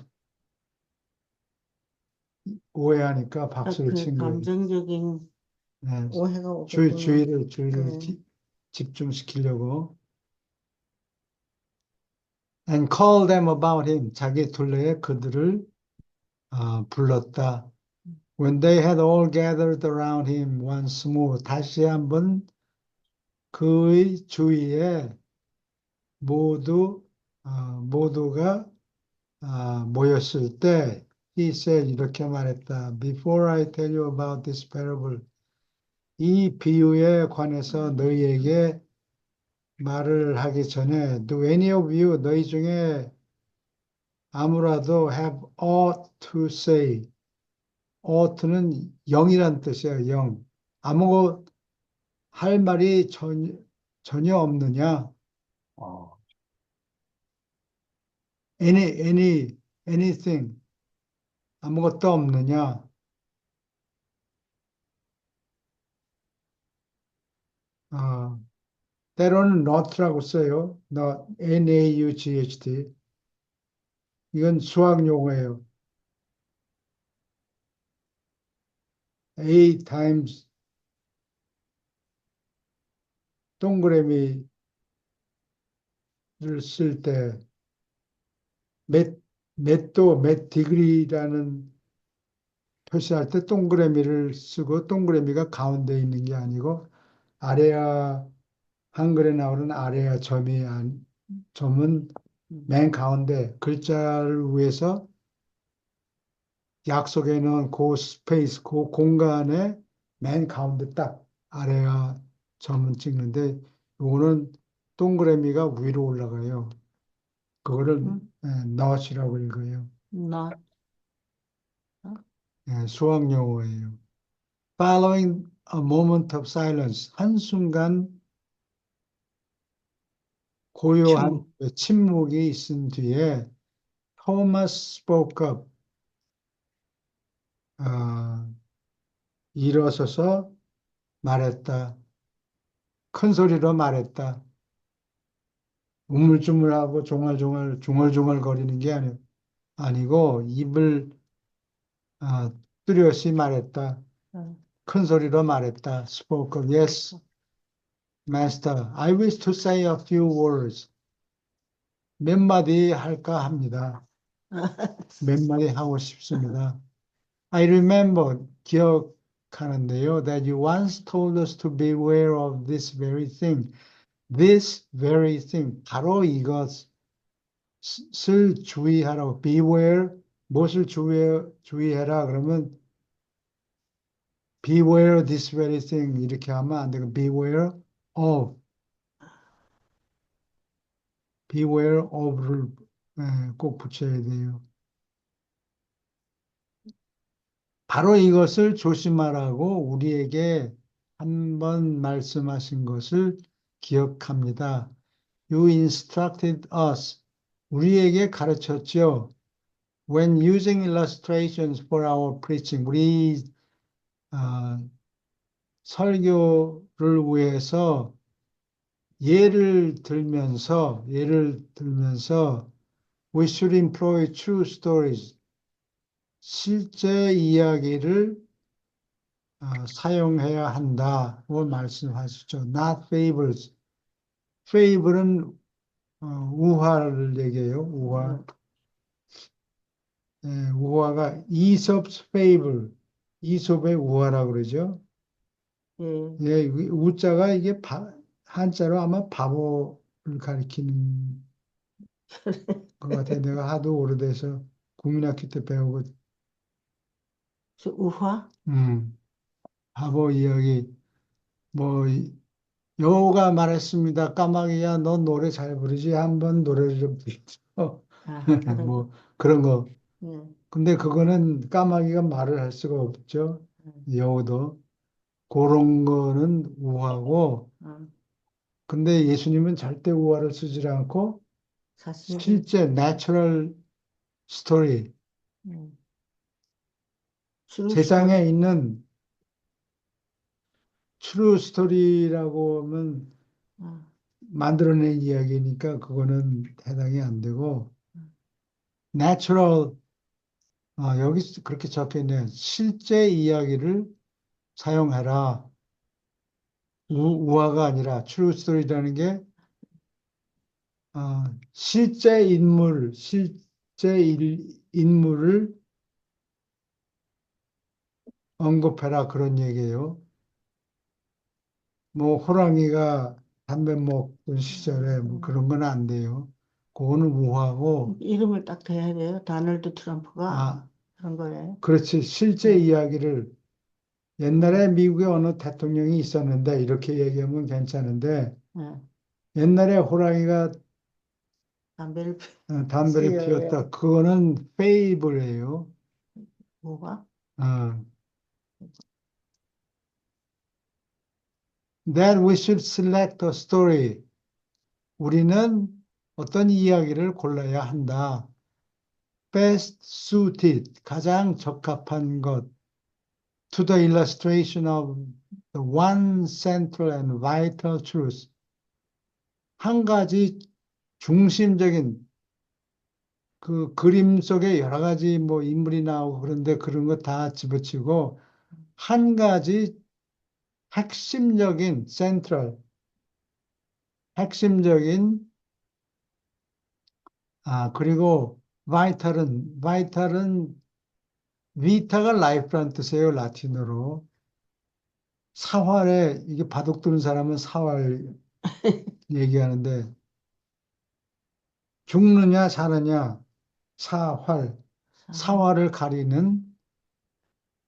오해하니까 박수를 친 거예요. 감정적인 네, 오해가 오거든요. 주의를 네. 집중시키려고. And call them about him. 자기 둘레에 그들을 불렀다. When they had all gathered around him once more. 다시 한번 그의 주위에 모두가 모였을 때 he said 이렇게 말했다. Before I tell you about this parable. 이 비유에 관해서 너희에게 말을 하기 전에 do any of you 너희 중에 아무라도 have aught to say. ought는 영이란 뜻이에요. 영. 아무 할 말이 전혀 없느냐? anything. 아무것도 없느냐? 때로는 not라고 써요. N-A-U-G-H-T. 이건 수학 용어예요. A times 동그라미를 쓸 때 몇 degree라는 표시할 때 동그라미를 쓰고 동그라미가 가운데 있는 게 아니고 아래야 한글에 나오는 아래야 점은 맨 가운데 글자를 위해서 약속해 놓은 그 스페이스, 그 공간에 맨 가운데 딱 아래야 점은 찍는데 이거는 동그라미가 위로 올라가요. 그거를 not이라고 읽어요. not. 수학 용어예요. Following a moment of silence, 한순간 고요한 침묵이 있은 뒤에 Thomas spoke up. 일어서서 말했다. 큰 소리로 말했다. 우물쭈물하고 종알종알 중얼중얼 거리는 게 아니고 입을 뚜렷이 말했다. 어. 큰 소리로 말했다. spoke. Yes, master. I wish to say a few words. 몇 마디 할까 합니다. 몇 마디 하고 싶습니다. I remember, 기억하는데요, that you once told us to beware of this very thing. This very thing. 바로 이것을 주의하라고. Beware, 무엇을 주의해라. 그러면 beware this very thing. 이렇게 하면 안 되고, beware of. beware of를 꼭 붙여야 돼요. 바로 이것을 조심하라고 우리에게 한 번 말씀하신 것을 기억합니다. You instructed us. 우리에게 가르쳤죠. When using illustrations for our preaching. 우리 설교를 위해서 예를 들면서 we should employ true stories. 실제 이야기를 사용해야 한다고 말씀하셨죠. Not fables. fable은 우화를 얘기해요. 우화. 우화가 Aesop's fable. 이솝의 우화라고 그러죠. 예. 우자가 이게 한자로 아마 바보를 가리키는 것 같아요. 내가 하도 오래돼서 국민학교 때 배우고 저 우화? 바보 이야기 뭐 여우가 말했습니다. 까마귀야, 너 노래 잘 부르지? 한번 노래를 좀 불러줘. 그런 뭐 그런 거. 예. 근데 그거는 까마귀가 말을 할 수가 없죠. 여우도. 그런 거는 우화고. 근데 예수님은 절대 우화를 쓰지 않고 사실 실제 내추럴 스토리, 세상에 있는 트루 스토리라고 하면 만들어낸 이야기니까 그거는 해당이 안 되고 natural 여기 그렇게 적혀 있네요. 실제 이야기를 사용해라. 우화가 아니라 true story라는 게 실제 인물을 언급해라 그런 얘기예요. 뭐 호랑이가 담배 먹던 시절에 뭐 그런 건 안 돼요. 그거는 우화고. 이름을 딱 대야 돼요. 도널드 트럼프가 그런 거예요. 그렇지. 실제 이야기를 옛날에 미국에 어느 대통령이 있었는데 이렇게 얘기하면 괜찮은데 옛날에 호랑이가 담배를 담배를 피웠다. 그거는 페이블이에요. 뭐가? That we should select a story. 우리는 어떤 이야기를 골라야 한다. Best suited, 가장 적합한 것. To the illustration of the one central and vital truth. 한 가지 중심적인 그 그림 속에 여러 가지 뭐 인물이 나오고 그런데 그런 거 다 집어치고 한 가지 핵심적인 센트럴 핵심적인 그리고 바이탈은 비타가 라이프란 뜻이에요. 라틴어로. 사활에 이게 바둑 두는 사람은 사활 얘기하는데 죽느냐 사느냐 사활 사활을 가리는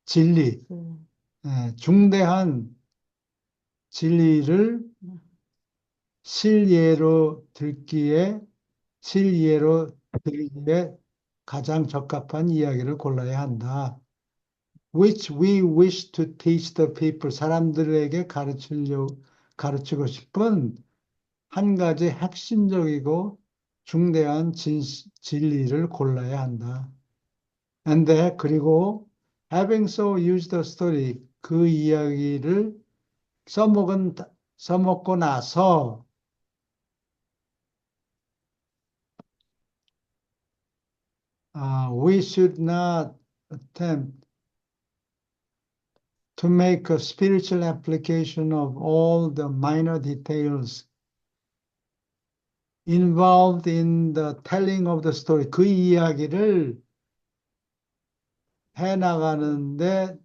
진리 중대한 진리를 실예로 들기에 가장 적합한 이야기를 골라야 한다. Which we wish to teach the people. 사람들에게 가르치고 싶은 한 가지 핵심적이고 중대한 진리를 골라야 한다. 그리고 having so used the story. 그 이야기를 써먹고 나서 we should not attempt to make a spiritual application of all the minor details involved in the telling of the story. 그 이야기를 해나가는데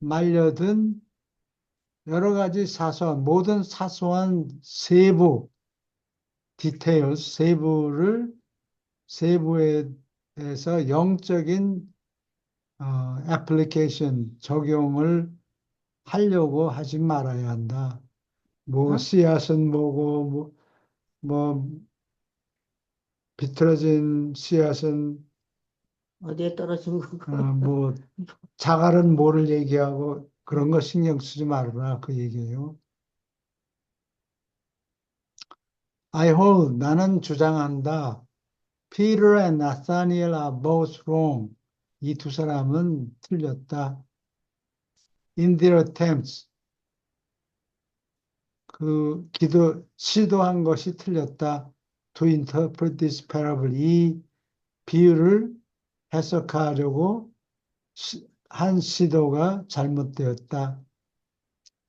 말려든 여러 가지 모든 사소한 세부, details, 세부에 대해서 영적인 application, 적용을 하려고 하지 말아야 한다. 뭐, 어? 씨앗은 뭐고, 뭐, 비틀어진 씨앗은, 어디에 떨어진 거고. 뭐, 자갈은 뭐를 얘기하고, 그런 거 신경 쓰지 말아라. 그 얘기예요. I hold, 나는 주장한다. Peter and Nathaniel are both wrong. 이 두 사람은 틀렸다. In their attempts, 시도한 것이 틀렸다. To interpret this parable, 이 비유를 해석하려고 한 시도가 잘못되었다.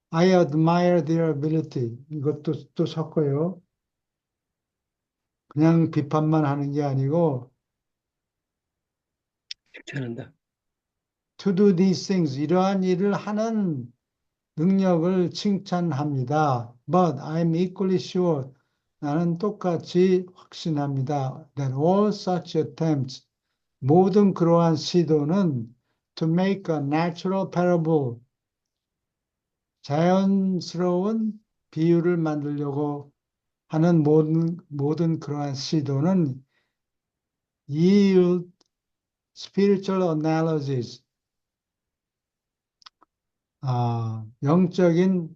I admire their ability. 이것도 또 섞어요. 그냥 비판만 하는 게 아니고 칭찬한다. to do these things, 이러한 일을 하는 능력을 칭찬합니다. But I'm equally sure, 나는 똑같이 확신합니다. That all such attempts, 모든 그러한 시도는 to make a natural parable, 자연스러운 비유를 만들려고 하는 모든 그러한 시도는 yield spiritual analogies, 영적인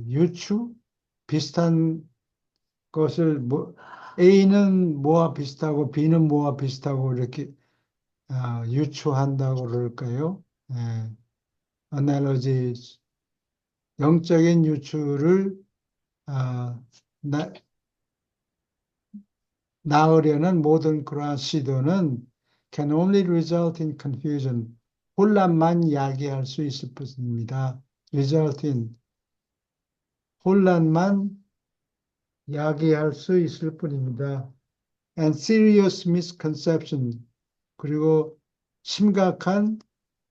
유추? 비슷한 것을 A는 뭐와 비슷하고 B는 뭐와 비슷하고 이렇게 유추한다고 그럴까요? 예, analogies, 영적인 유추를 낳으려는 모든 그러한 시도는 can only result in confusion, 혼란만 야기할 수 있을 뿐입니다. result in, 혼란만 야기할 수 있을 뿐입니다. and serious misconception, 그리고 심각한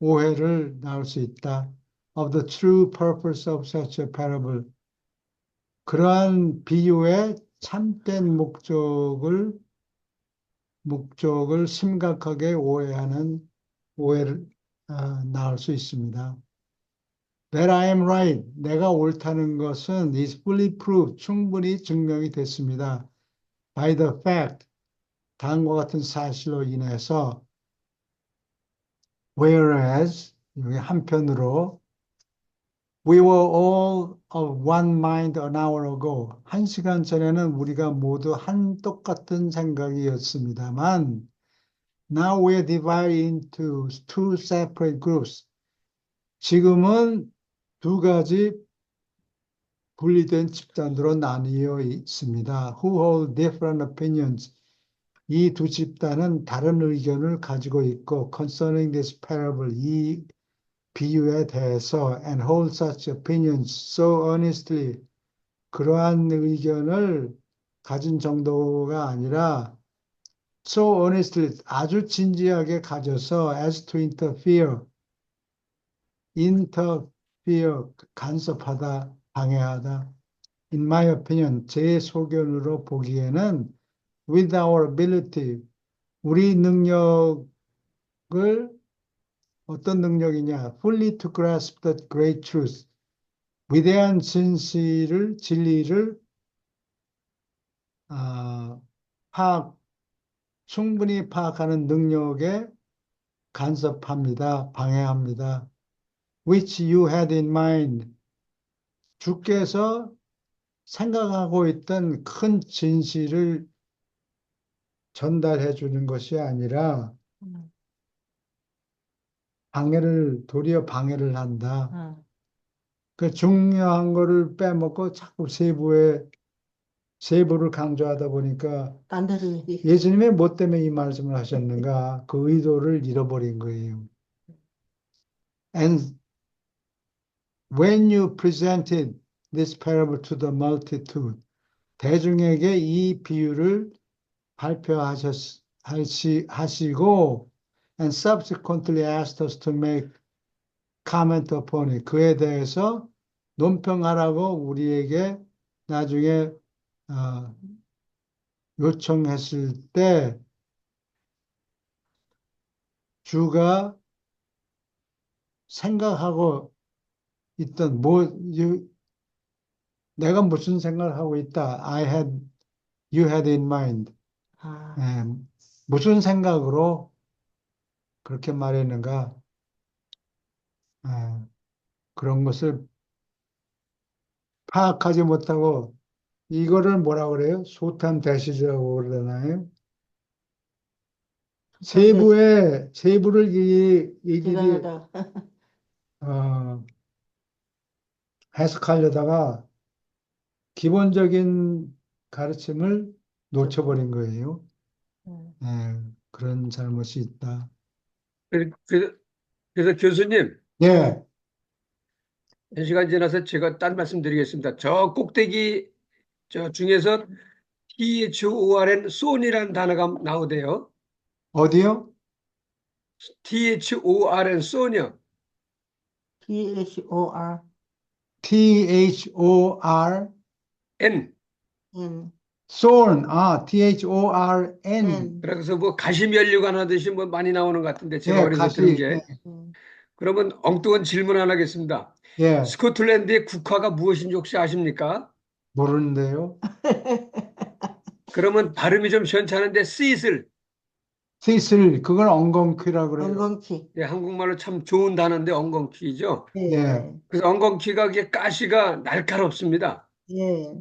오해를 낳을 수 있다. of the true purpose of such a parable, 그러한 비유의 참된 목적을 심각하게 오해를 낳을 수 있습니다. That I am right, 내가 옳다는 것은 is fully proved, 충분히 증명이 됐습니다. By the fact, 다음과 같은 사실로 인해서 whereas, 여기 한편으로 we were all of one mind an hour ago, 1시간 전에는 우리가 모두 한 똑같은 생각이었습니다만 now we are divided into two separate groups. 지금은 두 가지 분리된 집단으로 나뉘어 있습니다. Who hold different opinions. 이 두 집단은 다른 의견을 가지고 있고 concerning this parable, 이 비유에 대해서 and hold such opinions so earnestly, 그러한 의견을 가진 정도가 아니라 so earnestly, 아주 진지하게 가져서 as to interfere, 간섭하다, 방해하다. In my opinion, 제 소견으로 보기에는 with our ability, 우리 능력을, 어떤 능력이냐? fully to grasp the great truth, 위대한 진리를 충분히 파악하는 능력에 간섭합니다, 방해합니다. Which you had in mind, 주께서 생각하고 있던 큰 진실을 전달해 주는 것이 아니라 도리어 방해를 한다. 그 중요한 거를 빼먹고 자꾸 세부의 세부를 강조하다 보니까 딴 데로 얘기. 예수님이 뭐 때문에 이 말씀을 하셨는가 그 의도를 잃어버린 거예요. And when you presented this parable to the multitude, 대중에게 이 비유를 하시고 and subsequently asked us to make comment upon it. 그에 대해서 논평하라고 우리에게 나중에 요청했을 때 주가 생각하고 있던 내가 무슨 생각을 하고 있다. You had in mind. 아, 예, 무슨 생각으로 그렇게 말했는가? 예, 그런 것을 파악하지 못하고 이거를 뭐라 그래요? 소탐대실이라고 그러나요? 세부를 일일이 시간마다 어, 해석하려다가 기본적인 가르침을 놓쳐버린 거예요. 예, 그런 잘못이 있다. 그래서 교수님, 예, 한 시간 지나서 제가 딴 말씀 드리겠습니다. 저 꼭대기 저 중에서 THORN, 소니라는 단어가 나오대요. 어디요? THORN, 소녀. THOR THORN, N. N THORN. N 그래서 뭐 가시면류관 하듯이 뭐 많이 나오는 것 같은데 제가 예, 어디서 들은 게. 예, 그러면 엉뚱한 질문 하나 하겠습니다. 예, 스코틀랜드의 국화가 무엇인지 혹시 아십니까? 모르는데요. 그러면 발음이 좀 시원찮은데 시슬. 그건 엉겅퀴라 그래요. 엉겅퀴. 예, 한국말로 참 좋은 단어인데 엉겅퀴죠. 예. 그래서 엉겅퀴가 이게 가시가 날카롭습니다. 예.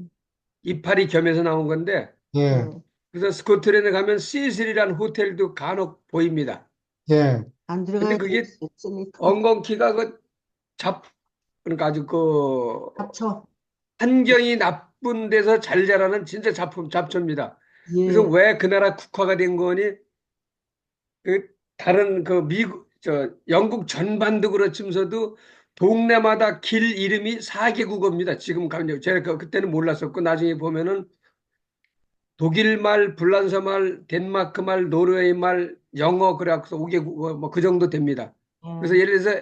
이파리 겸해서 나온 건데 예, 그래서 스코틀랜드 가면 시슬이라는 호텔도 간혹 보입니다. 예, 안 근데 들어가야 그게 됐으니까. 엉겅퀴가 그러니까 아주 잡초. 환경이 나쁜 데서 잘 자라는 진짜 잡초입니다. 그래서 예. 왜 그 나라 국화가 된 거니? 다른 미국, 영국 전반도 그렇지만서도 동네마다 길 이름이 4개 국어입니다. 지금 가면 제가 그때는 몰랐었고 나중에 보면은 독일 말, 불란서 말, 덴마크 말, 노르웨이 말, 영어 그래서 5개 국어 뭐 그 정도 됩니다. 그래서 예를 들어서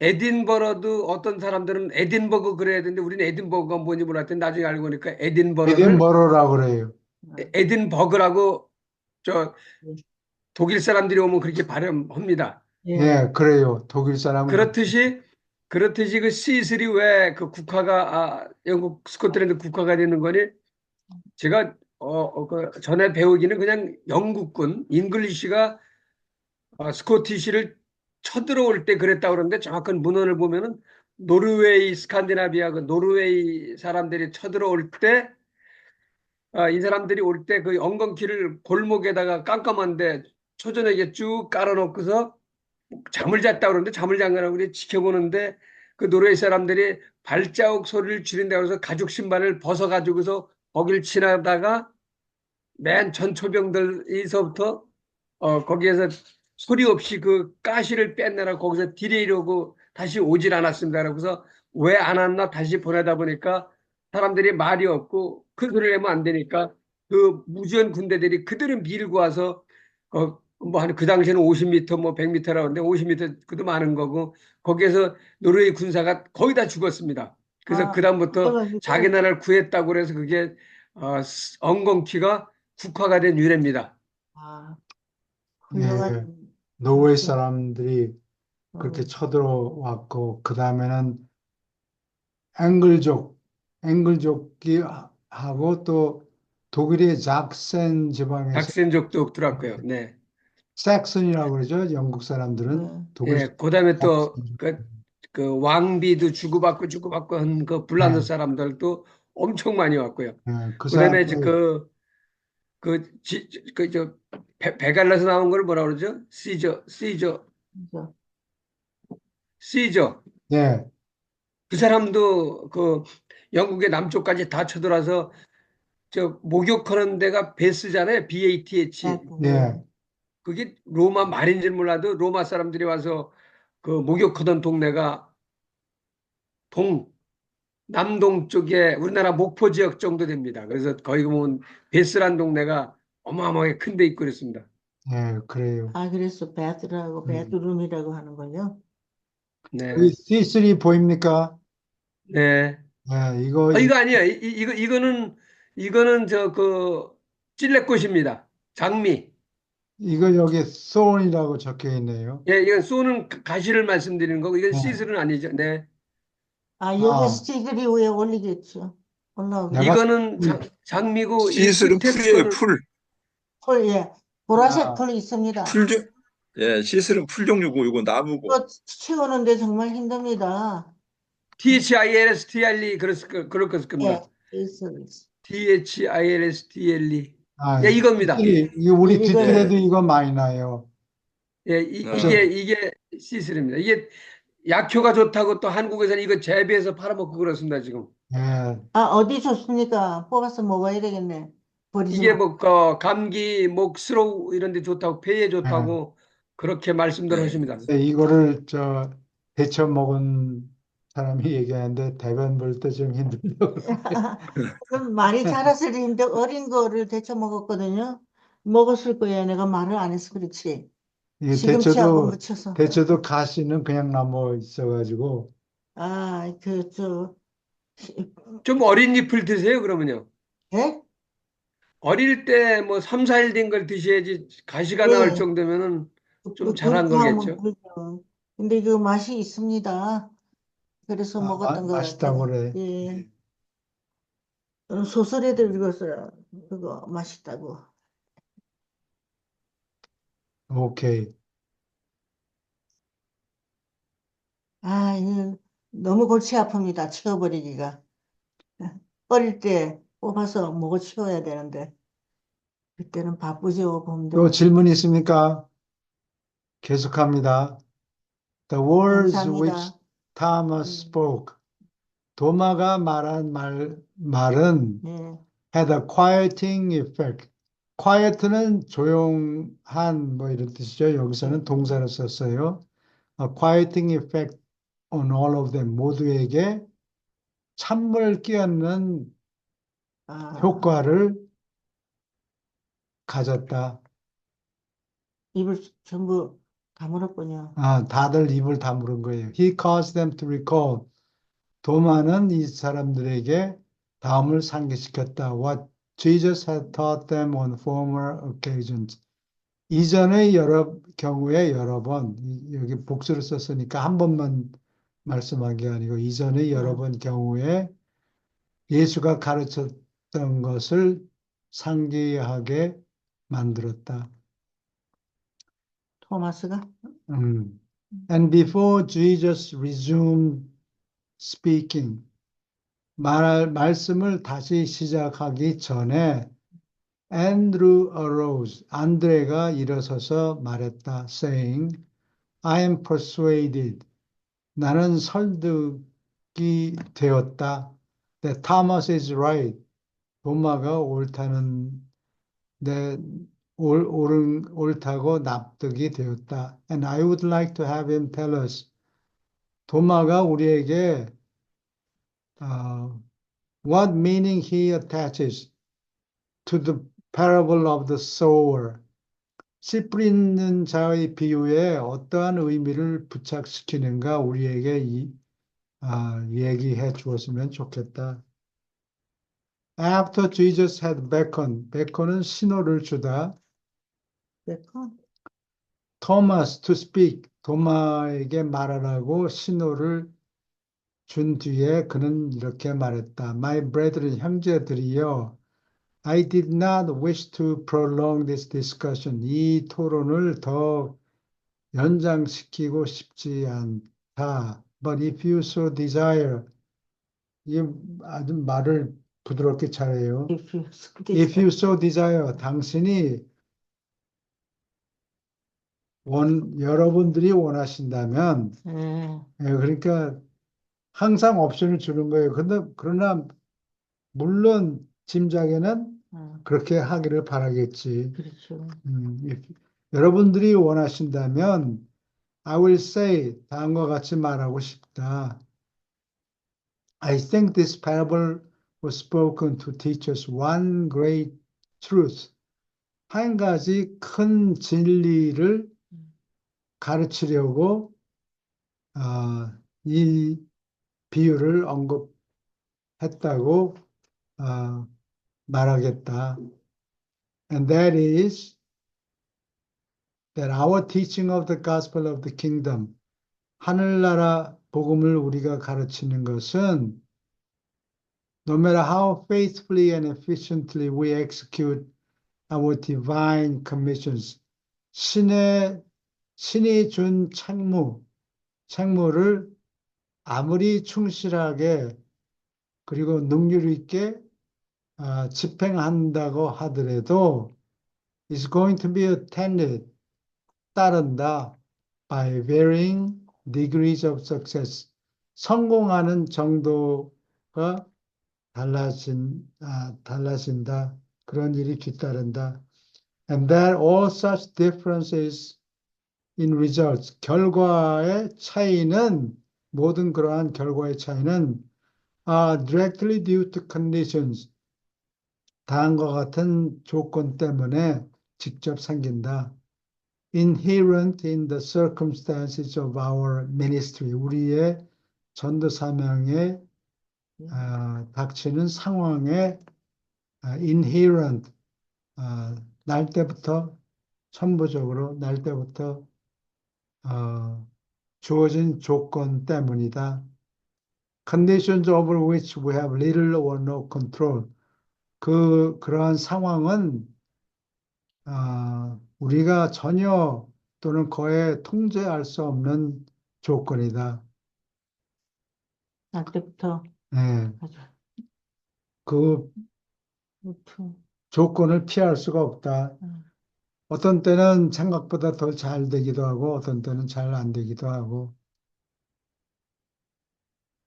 에딘버러도 어떤 사람들은 에딘버그 그래야 되는데 우리는 에딘버그가 뭔지 몰랐더니 나중에 알고 보니까 에딘버러라 그래요. 에딘버그라고 독일 사람들이 오면 그렇게 발음합니다. 예. 예, 그래요. 독일 사람은 그렇듯이 그 시슬이 왜 그 국화가 영국 스코틀랜드 국화가 되는 거니? 제가 그 전에 배우기는 그냥 영국군 잉글리시가 스코티시를 쳐들어올 때 그랬다고 그러는데 정확한 문헌을 보면은 노르웨이 스칸디나비아 그 노르웨이 사람들이 쳐들어올 때 이 사람들이 올 때 그 엉겅퀴를 골목에다가 깜깜한데 초저녁에 쭉 깔아놓고서 잠을 잤다 그러는데 잠을 잔 거라고 우리 지켜보는데 그 노르웨이 사람들이 발자국 소리를 줄인다고 해서 가죽 신발을 벗어가지고서 거길 지나다가 맨 전초병들에서부터 거기에서 소리 없이 그 가시를 뺐느라 거기서 디레이려고 다시 오질 않았습니다. 그래서 왜 안 왔나 다시 보내다 보니까 사람들이 말이 없고 큰 소리를 내면 안 되니까 그 무지한 군대들이 그들을 밀고 와서 뭐 한 그 당시에는 50m 뭐 100m라고 하는데 50m 그도 많은 거고 거기에서 노르웨이 군사가 거의 다 죽었습니다. 그래서 그다음부터 자기 나라를 구했다고 그래서 그게 엉겅퀴가 국화가 된 유래입니다. 예, 훌륭한. 노르웨이 사람들이 그렇게 어. 쳐들어왔고 그 다음에는 앵글족이 하고 또 독일의 작센 지방에서 작센족도 들어왔고요. 네. 삭슨이라고 그러죠. 영국 사람들은 독일 예, 그다음에 또 삭슨. 그 왕비도 주고받고 한 그 불란서 네. 사람들도 엄청 많이 왔고요. 그 그다음에 이제 사람들 저 베갈라서 나온 걸 뭐라 그러죠? 시저. 네, 그 사람도 그 영국의 남쪽까지 다 쳐들어와서 저 목욕하는 데가 베스잖아요. BATH. 예. 그게 로마 말인 줄 몰라도 로마 사람들이 와서 그 목욕하던 동네가 남동 쪽에 우리나라 목포 지역 정도 됩니다. 그래서 거기 보면 베스란 동네가 어마어마하게 큰 데 있고 그랬습니다. 예, 그래요. 아, 그래서 베드라고 음. 베드룸이라고 하는군요. 여기 네. C3 보입니까? 네. 예, 이거, 이거 아니에요. 이거는 저 그 찔레꽃입니다. 장미. 이거 여기 thorn이라고 적혀 있네요. 예, 이건 쏘는 가시를 말씀드리는 거고 이건 예. 시슬은 아니죠. 네. 아, 여기 아, 스티글이 위에 올리겠죠. 올라오겠죠. 내가 이거는 이- 장미고 이 시슬은 끝에 풀이에요, 쏘는 풀. 풀, 예. 보라색 아, 풀이 있습니다. 풀종. 예, 시슬은 풀 종류고 이거 나무고. 이거 치우는데 정말 힘듭니다. THILSTLE 그럴 것일 예, 겁니다. 있어요. THILSTLE. 아, 예, 이겁니다. C3, 이거 우리 이거, 뒷뜰에도 예. 이거 많이 나요. 예, 그죠? 이게 시슬입니다. 이게 약효가 좋다고 또 한국에서는 이거 재배해서 팔아먹고 그렇습니다, 지금. 예, 아, 어디 좋습니까? 뽑아서 먹어야 되겠네. 버리지 이게 마. 뭐 감기, 목, 스로우 이런 데 좋다고 폐에 예. 좋다고 그렇게 말씀들 네. 하십니다. 이거를 데쳐 먹은 사람이 얘기하는데 대변 볼 때 좀 힘들다고. 그럼 많이 자랐을 텐데 어린 거를 데쳐 먹었거든요. 먹었을 거예요. 내가 말을 안 해서 그렇지. 이게 시금치하고 묻혀서. 데쳐도 가시는 그냥 남아 있어가지고. 아, 좀 어린 잎을 드세요, 그러면요. 예? 어릴 때 뭐 3, 4일 된 걸 드셔야지 가시가 나을 예. 정도면은 좀 그렇게 자란 하면 거겠죠. 그렇죠. 근데 그 맛이 있습니다. 그래서 아, 먹었던 것 맛있다고 같아요. 그래. 예. 소설에도 읽었어요. 그거 맛있다고. 오케이. 아, 이거 너무 골치 아픕니다. 치워버리기가. 어릴 때 뽑아서 먹어 치워야 되는데 그때는 바쁘죠. 봄 또 되면. 질문 있습니까? 계속합니다. The words which 감사합니다. Thomas 음, spoke. 도마가 말한 말은 네. had a quieting effect. quiet는 조용한 뭐 이런 뜻이죠. 여기서는 동사를 썼어요. A quieting effect on all of them. 모두에게 찬물 끼얹는 아, 효과를 가졌다. 입을 전부 다물었군요. 아, 다들 입을 다물은 거예요. He caused them to recall. 도마는 이 사람들에게 다음을 상기시켰다. What Jesus had taught them on former occasions. 이전의 여러 경우에 여러 번, 여기 복수를 썼으니까 한 번만 말씀한 게 아니고 이전의 여러 번 경우에 예수가 가르쳤던 것을 상기하게 만들었다. 토마스가 And before Jesus resumed speaking, 말씀을 다시 시작하기 전에 Andrew arose, 안드레가 일어서서 말했다, saying, I am persuaded, 나는 설득이 되었다, that Thomas is right, 도마가 옳다고 납득이 되었다. And I would like to have him tell us, 도마가 우리에게 what meaning he attaches to the parable of the sower. 씨 뿌리는 자의 비유에 어떠한 의미를 부착시키는가 우리에게 얘기해 주었으면 좋겠다. After Jesus had beckoned, beckon은 신호를 주다. 베콘? Thomas to speak, 도마에게 말하라고 신호를 준 뒤에 그는 이렇게 말했다. My brethren, 형제들이여, I did not wish to prolong this discussion. 이 토론을 더 연장시키고 싶지 않다. But if you so desire, 이 아주 말을 부드럽게 잘해요. If you so desire, 당신이 여러분들이 원하신다면, 예. 그러니까 항상 옵션을 주는 거예요. 그러나 물론 짐작에는 어, 그렇게 하기를 바라겠지. 그렇죠. 여러분들이 원하신다면 I will say 다음과 같이 말하고 싶다. I think this parable was spoken to teach us one great truth. 한 가지 큰 진리를 가르치려고 이 비유를 언급했다고 말하겠다. And that is that our teaching of the gospel of the kingdom, 하늘나라 복음을 우리가 가르치는 것은 no matter how faithfully and efficiently we execute our divine commissions, 신이 준 책무를 아무리 충실하게 그리고 능률 있게 집행한다고 하더라도 is going to be attended, 따른다 by varying degrees of success. 성공하는 정도가 달라진다. 그런 일이 뒤따른다. And that all such differences in results, 결과의 차이는, 모든 그러한 결과의 차이는 are directly due to conditions, 다음과 같은 조건 때문에 직접 생긴다. Inherent in the circumstances of our ministry, 우리의 전도 사명에 닥치는 상황에 inherent, 날 때부터 천부적으로 날 때부터 주어진 조건 때문이다. Conditions over which we have little or no control. 그러한 상황은 우리가 전혀 또는 거의 통제할 수 없는 조건이다. 날 때부터 네, 맞아. 그 루트. 조건을 피할 수가 없다. 어떤 때는 생각보다 더 잘 되기도 하고 어떤 때는 잘 안 되기도 하고.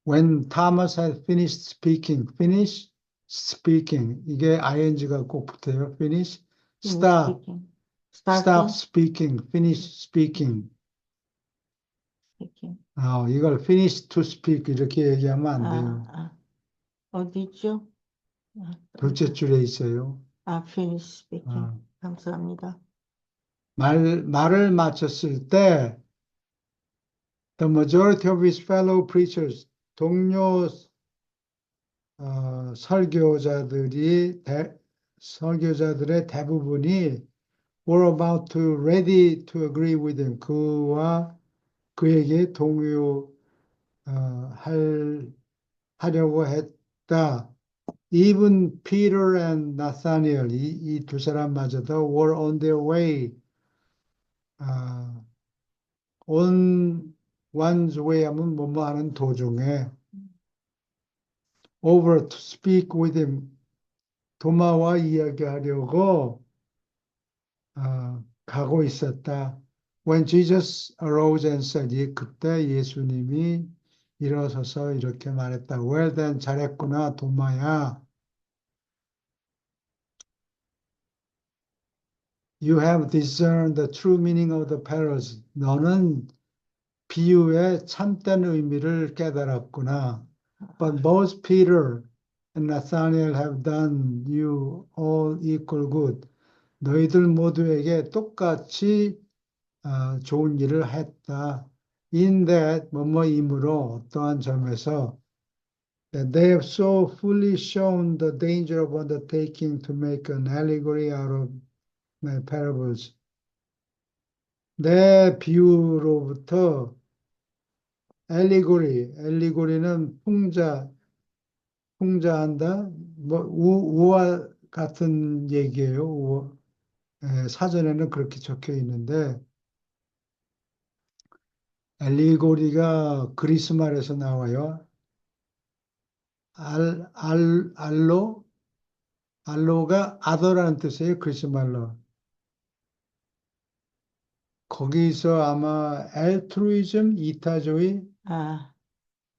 When Thomas had finished speaking, finish speaking, 이게 ing가 꼭 붙어요. Finish, stop, Speaking. stop Starting. speaking, finish speaking. Speaking. 이걸 finish to speak 이렇게 얘기하면 안 돼요. 어디 있죠? 둘째 줄에 있어요. finish speaking. 감사합니다. 말을 마쳤을 때 the majority of his fellow preachers, 동료 설교자들의 대부분이 were about to ready to agree with him. 그에게 하려고 했다. Even Peter and Nathaniel, 이 두 사람마저도 were on their way. on one's way 하면 뭐뭐 하는 도중에 over to speak with him. 도마와 이야기하려고 가고 있었다. When Jesus arose and said, 그때 예수님이 일어서서 이렇게 말했다. Well then, 잘했구나, 도마야. You have discerned the true meaning of the parables. 너는 비유의 참된 의미를 깨달았구나. But both Peter and Nathaniel have done you all equal good. 너희들 모두에게 똑같이 좋은 일을 했다. In that, 뭐뭐이므로 어떠한 점에서 that they have so fully shown the danger of undertaking to make an allegory out of my parables. 내 비유로부터 엘리고리는 풍자한다. 우화 같은 얘기예요. 사전에는 그렇게 적혀 있는데 엘리고리가 그리스 말에서 나와요. 알로가 아더라는 뜻이에요. 그리스 말로. 거기서 아마 엘트루이즘, 이타주의,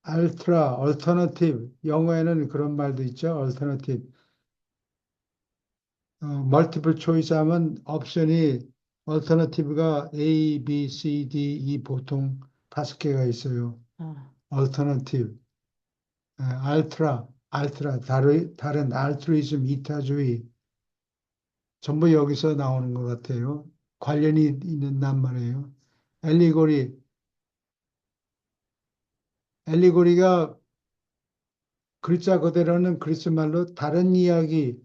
알트라, 얼터너티브, 영어에는 그런 말도 있죠. 얼터너티브. 멀티플 초이스 하면 옵션이 얼터너티브가 A, B, C, D, E 보통 5개가 있어요. 어, 얼터너티브, 알트라, 다른 알트루이즘, 이타주의 전부 여기서 나오는 것 같아요. 관련이 있는단 말이에요. 엘리고리가 글자 그대로는 그리스 말로 다른 이야기,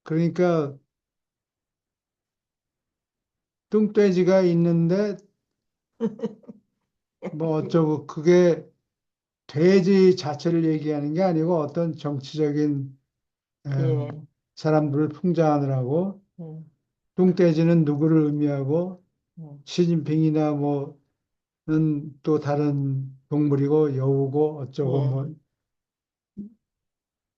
그러니까 뚱돼지가 있는데 뭐 어쩌고 그게 돼지 자체를 얘기하는 게 아니고 어떤 정치적인 예, 사람들을 풍자하느라고 예, 뚱돼지는 누구를 의미하고 예, 시진핑이나 뭐는 또 다른 동물이고 여우고 어쩌고 예, 뭐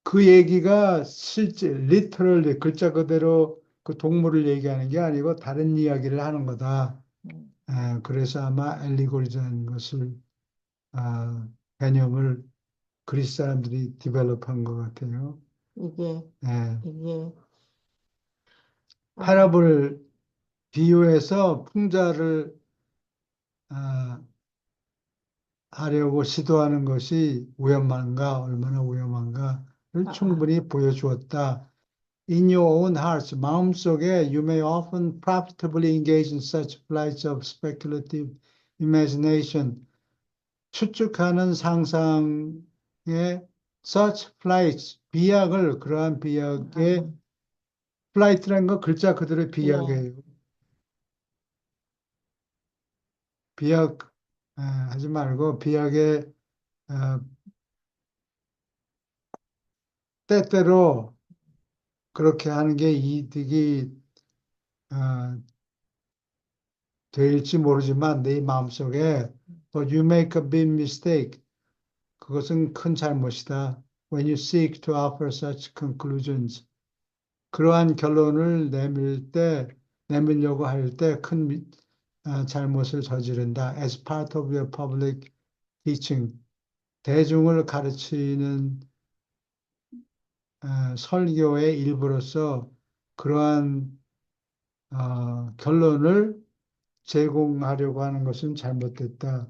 그 얘기가 실제 리터럴리 글자 그대로 그 동물을 얘기하는 게 아니고 다른 이야기를 하는 거다. 음. 그래서 아마 엘리고리라는 것을 아, 개념을 그리스 사람들이 디벨롭한 것 같아요. 이게, 예. 이게, 아, 파라볼 비유해서 풍자를 아, 하려고 시도하는 것이 위험한가, 얼마나 위험한가를 아, 충분히 보여주었다. In your own hearts, 마음속에 you may often profitably engage in such flights of speculative imagination. 추측하는 상상의 such flights, 비약을, 그러한 비약의 아, flight라는 거 글자 그대로 예, 비약이에요. 비약 하지 말고 비약의 어, 때때로 그렇게 하는 게 이득이 어, 될지 모르지만 내 마음속에 But you make a big mistake. 그것은 큰 잘못이다. When you seek to offer such conclusions. 그러한 결론을 내밀려고 할 때 큰 잘못을 저지른다. As part of your public teaching. 대중을 가르치는 설교의 일부로서 그러한 결론을 제공하려고 하는 것은 잘못됐다.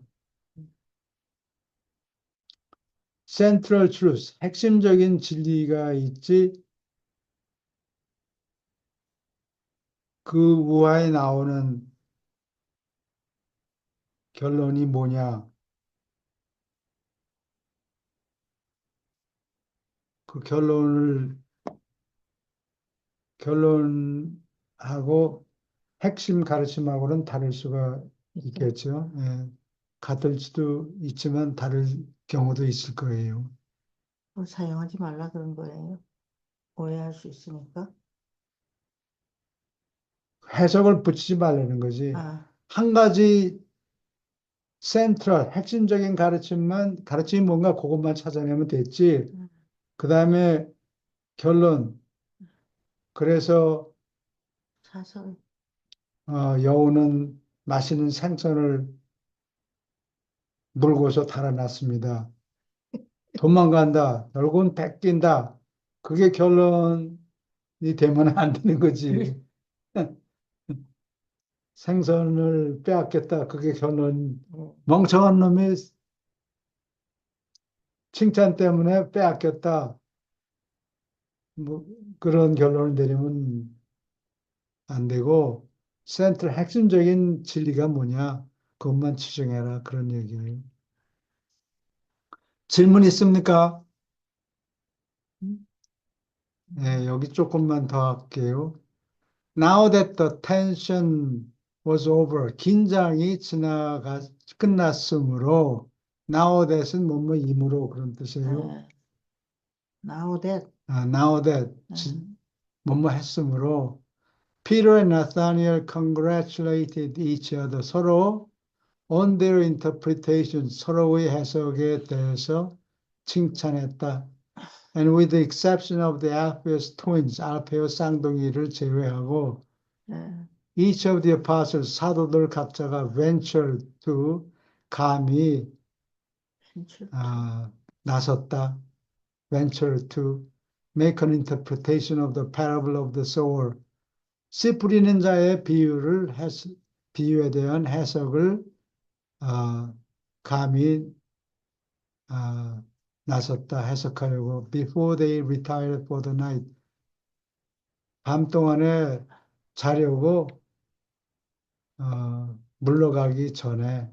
Central truth, 핵심적인 진리가 있지 그 우하에 나오는 결론이 뭐냐? 그 결론하고 핵심 가르침하고는 다를 수가 이게, 있겠죠. 예. 같을 수도 있지만 다를 경우도 있을 거예요. 그걸 사용하지 말라 그런 거예요. 오해할 수 있으니까. 해석을 붙이지 말라는 거지. 아, 한 가지 센트럴, 핵심적인 가르침이 뭔가 그것만 찾아내면 됐지. 음, 그 다음에 결론. 그래서 사설, 여우는 맛있는 생선을 물고서 달아났습니다. 도망간다. 결국은 뺏긴다. 그게 결론이 되면 안 되는 거지. 생선을 빼앗겼다. 그게 결론. 예, 멍청한 놈이 칭찬 때문에 빼앗겼다. 뭐 그런 결론을 내리면 안 되고 센트럴 핵심적인 진리가 뭐냐? 그것만 지정해라. 그런 얘기예요. 질문 있습니까? 음, 네, 여기 조금만 더 할게요. Now that the tension was over, 긴장이 끝났으므로, now that은 뭐뭐이므로 그런 뜻이에요. 예, now that, Now that, 뭐뭐 했으므로, Peter and Nathaniel congratulated each other. 서로 on their interpretation, 서로의 해석에 대해서 칭찬했다. And with the exception of the Alphaeus twins, 알페오 쌍둥이를 제외하고, 예, each of the apostles, 사도들 각자가 ventured to, 감히 신출, 나섰다. ventured to make an interpretation of the parable of the sower. 씨 뿌리는 자의 비유에 대한 해석을 감히 나섰다 해석하려고 before they retired for the night. 밤 동안에 자려고 물러가기 전에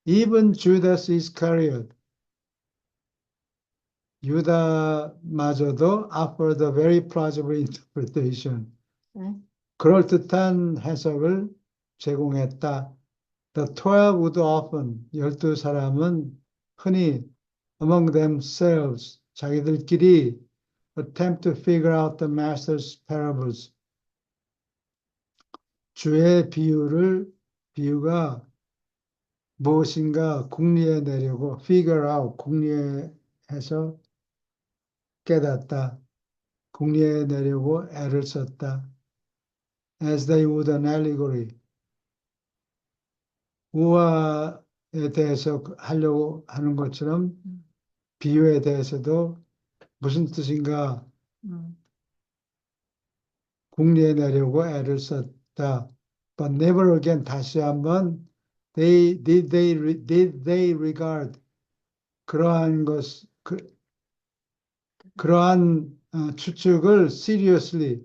even Judas Iscariot 유다마저도 offered a very plausible interpretation. 응? 그럴듯한 해석을 제공했다. The 12 would often 12사람은 흔히 among themselves 자기들끼리 attempt to figure out the master's parables. 주의 비유가 무엇인가 궁리해 내려고 figure out 궁리해서 깨닫다. 궁리해 내려고 애를 썼다. As they would an allegory. 우화에 대해서 하려고 하는 것처럼 비유에 대해서도 무슨 뜻인가 궁리해 내려고 애를 썼다. But never again 다시 한번 did they regard 그러한 그러한 추측을 seriously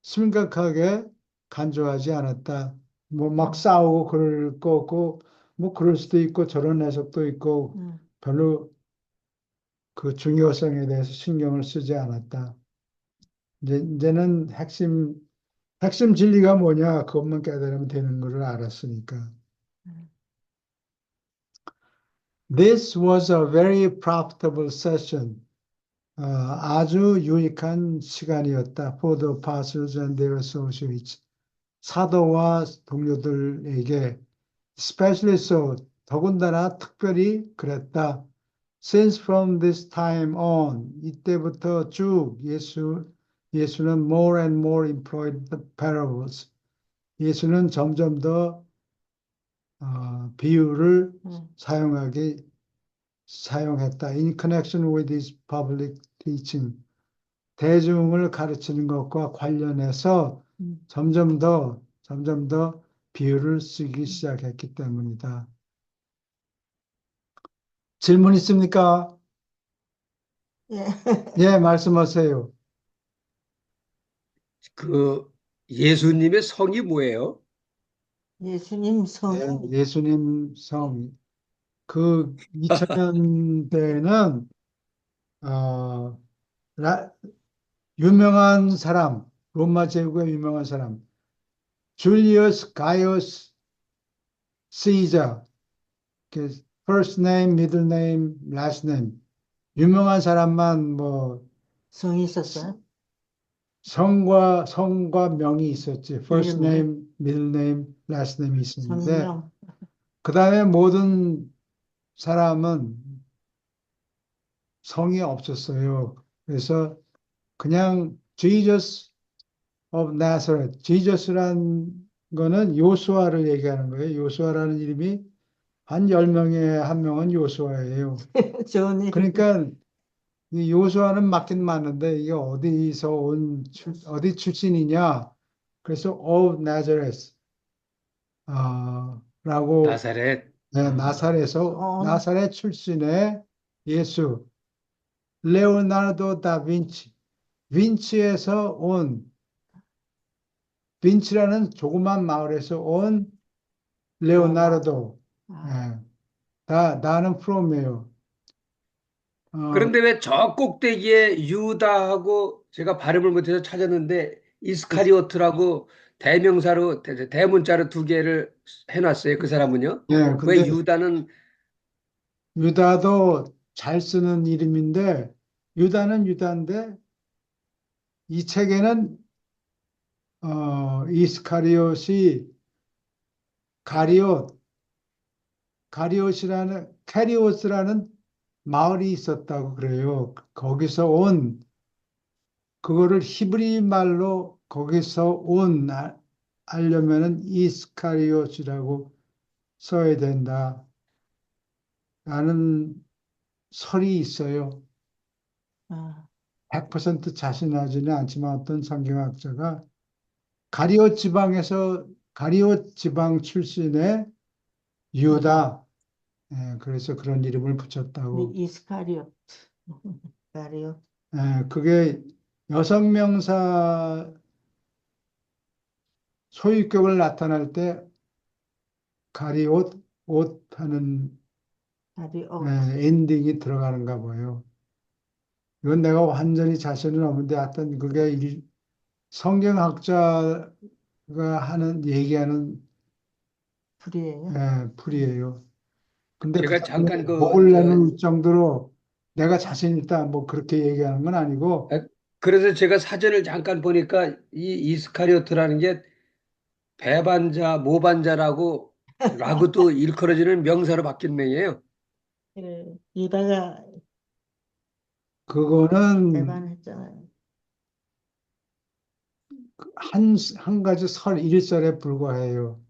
심각하게 간주하지 않았다. 뭐 막 싸우고 그럴 거고 뭐 그럴 수도 있고 저런 해석도 있고 별로 그 중요성에 대해서 신경을 쓰지 않았다. 이제는 핵심 진리가 뭐냐 그것만 깨달으면 되는 것을 알았으니까. This was a very profitable session. 아주 유익한 시간이었다. For the apostles and their associates. 사도와 동료들에게 especially so, 더군다나 특별히 그랬다. Since from this time on, 이때부터 쭉 예수는 more and more employed the parables. 예수는 점점 더 비유를 사용했다. In connection with his public teaching. 대중을 가르치는 것과 관련해서 점점 더 비유를 쓰기 시작했기 때문이다. 질문 있습니까? 예. 예, 말씀하세요. 그 예수님의 성이 뭐예요? 예수님 성. 예, 예수님 성. 그 2000년대에는 유명한 사람, 로마 제국의 유명한 사람, 줄리어스 가이어스 시저, first name, middle name, last name. 유명한 사람만 뭐 성이 있었어요? 성과 명이 있었지. first 이름이? name, middle name, last name이 있었는데 성명. 그 다음에 모든 사람은 성이 없었어요. 그래서 그냥 Jesus of Nazareth, Jesus란 거는 요수아를 얘기하는 거예요. 요수아라는 이름이 한 10명에 한 명은 요수아예요. 좋은 일. 그러니까 이 요수아는 맞긴 맞는데 이게 어디 출신이냐? 그래서 of Nazareth 라고 나사렛. 나사렛 출신의 예수. 레오나르도 다빈치, 빈치에서 온, 빈치라는 조그만 마을에서 온 레오나르도. 예. 나는 프롬이에요. 그런데 왜 저 꼭대기에 유다하고 제가 발음을 못해서 찾았는데 이스카리오트라고 대명사로 대문자로 두 개를 해놨어요. 그 사람은요? 예, 왜 근데 유다는 유다도 잘 쓰는 이름인데 유다는 유다인데 이 책에는 이스카리옷이 캐리오스라는 마을이 있었다고 그래요. 거기서 그거를 히브리 말로 거기서 알려면은 이스카리옷이라고 써야 된다. 라는 설이 있어요. 아, 100% 자신하지는 않지만 어떤 성경학자가 가리오 지방 출신의 유다, 그래서 그런 이름을 붙였다고. 이스카리ot. 가리오. 그게 여성 명사 소유격을 나타날 때 가리옷, 옷 하는 가리오. 엔딩이 들어가는가 봐요. 이건 내가 완전히 자신은 없는데 하여튼 그게 성경학자가 얘기하는 불이에요. 풀이에요. 근데 그 제가 사람이 잠깐 목을 내놓을 정도로 내가 자신 있다 뭐 그렇게 얘기하는 건 아니고 아, 그래서 제가 사전을 잠깐 보니까 이 이스카리오트라는 게 배반자, 모반자라고 또 일컬어지는 명사로 바뀐 명이에요. 유다가 그거는 배반했잖아요. 한 가지 일설에 불과해요.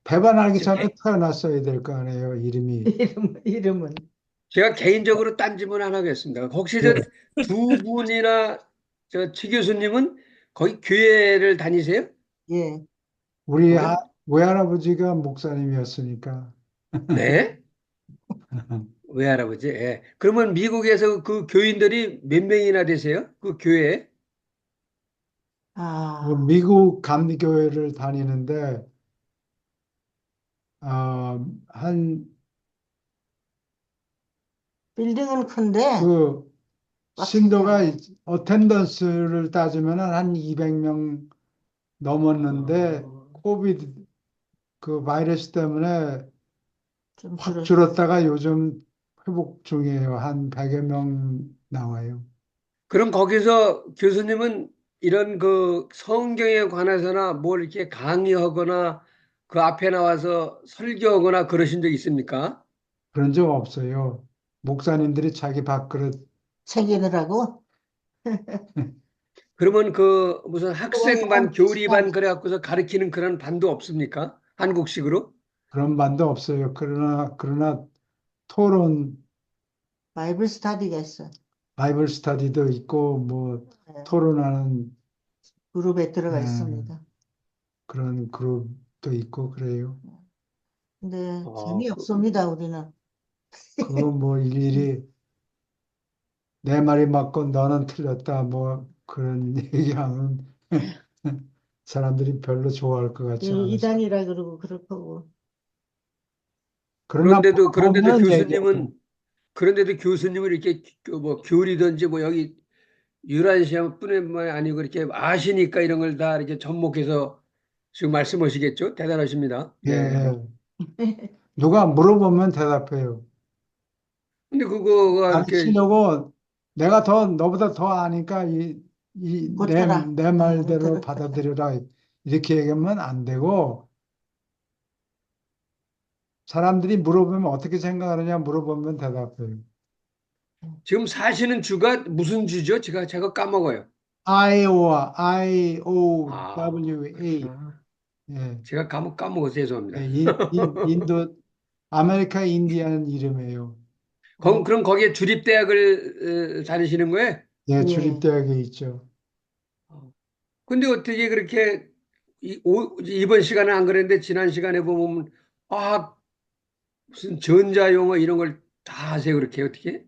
배반하기 저 전에 개- 태어났어야 될 거 아니에요, 이름이. 이름은. 제가 개인적으로 딴 질문 하나 하겠습니다. 혹시 예. 저 두 분이나 저 최 교수님은 거기 교회를 다니세요? 예. 우리 거기? 외할아버지가 목사님이었으니까. 네? 외할아버지. 예. 그러면 미국에서 그 교인들이 몇 명이나 되세요? 그 교회에? 아, 미국 감리교회를 다니는데 한 빌딩은 큰데 그 꽉 찬 게 신도가 아니야. 어텐던스를 따지면 한 200명 넘었는데 어, 코비드 그 바이러스 때문에 좀 확 줄었어. 줄었다가 요즘 회복 중이에요. 한 100여 명 나와요. 그럼 거기서 교수님은 이런 그 성경에 관해서나 뭘 이렇게 강의하거나 그 앞에 나와서 설교하거나 그러신 적 있습니까? 그런 적 없어요. 목사님들이 자기 밥그릇 챙기느라고. 그러면 그 무슨 그런 사람 학생반, 비슷한 교리반 그래갖고서 가르치는 그런 반도 없습니까? 한국식으로? 그런 반도 없어요. 그러나 토론, 바이블 스타디가 있어. 바이블 스터디도 있고 뭐 예, 토론하는 그룹에 들어가 에, 있습니다. 그런 그룹도 있고 그래요. 근데 어, 재미없습니다, 우리는. 그거 뭐 일일이 내 말이 맞고 너는 틀렸다 뭐 그런 얘기하면 사람들이 별로 좋아할 것 같지 않아서. 이단이라 그러고 그럴 거고. 그러나 그런데도 물어보면 얘기해요. 교수님을 이렇게 뭐 교리든지 뭐 여기 유라시아 뿐만 아니고 이렇게 아시니까 이런 걸 다 이렇게 접목해서 지금 말씀하시겠죠? 대단하십니다. 예, 네. 예. 누가 물어보면 대답해요. 근데 그거가 이렇게 가르치려고 내가 너보다 더 아니까 고쳐라. 내 말대로 들었다. 받아들여라. 이렇게 얘기하면 안 되고 사람들이 물어보면 어떻게 생각하느냐 물어보면 대답해요. 지금 사시는 주가 무슨 주죠? 제가 까먹어요. 아이오와 아, IOWA. 그렇구나. 예. 제가 까먹어서 죄송합니다. 예, 인도 아메리카 인디안 이름이에요. 그럼 거기에 주립대학을 다니시는 거예요? 예, 예. 주립대학에 있죠. 근데 어떻게 그렇게 이번 시간은 안 그랬는데 지난 시간에 보면 아 무슨 전자용어 이런 걸 다 하세요 그렇게 어떻게?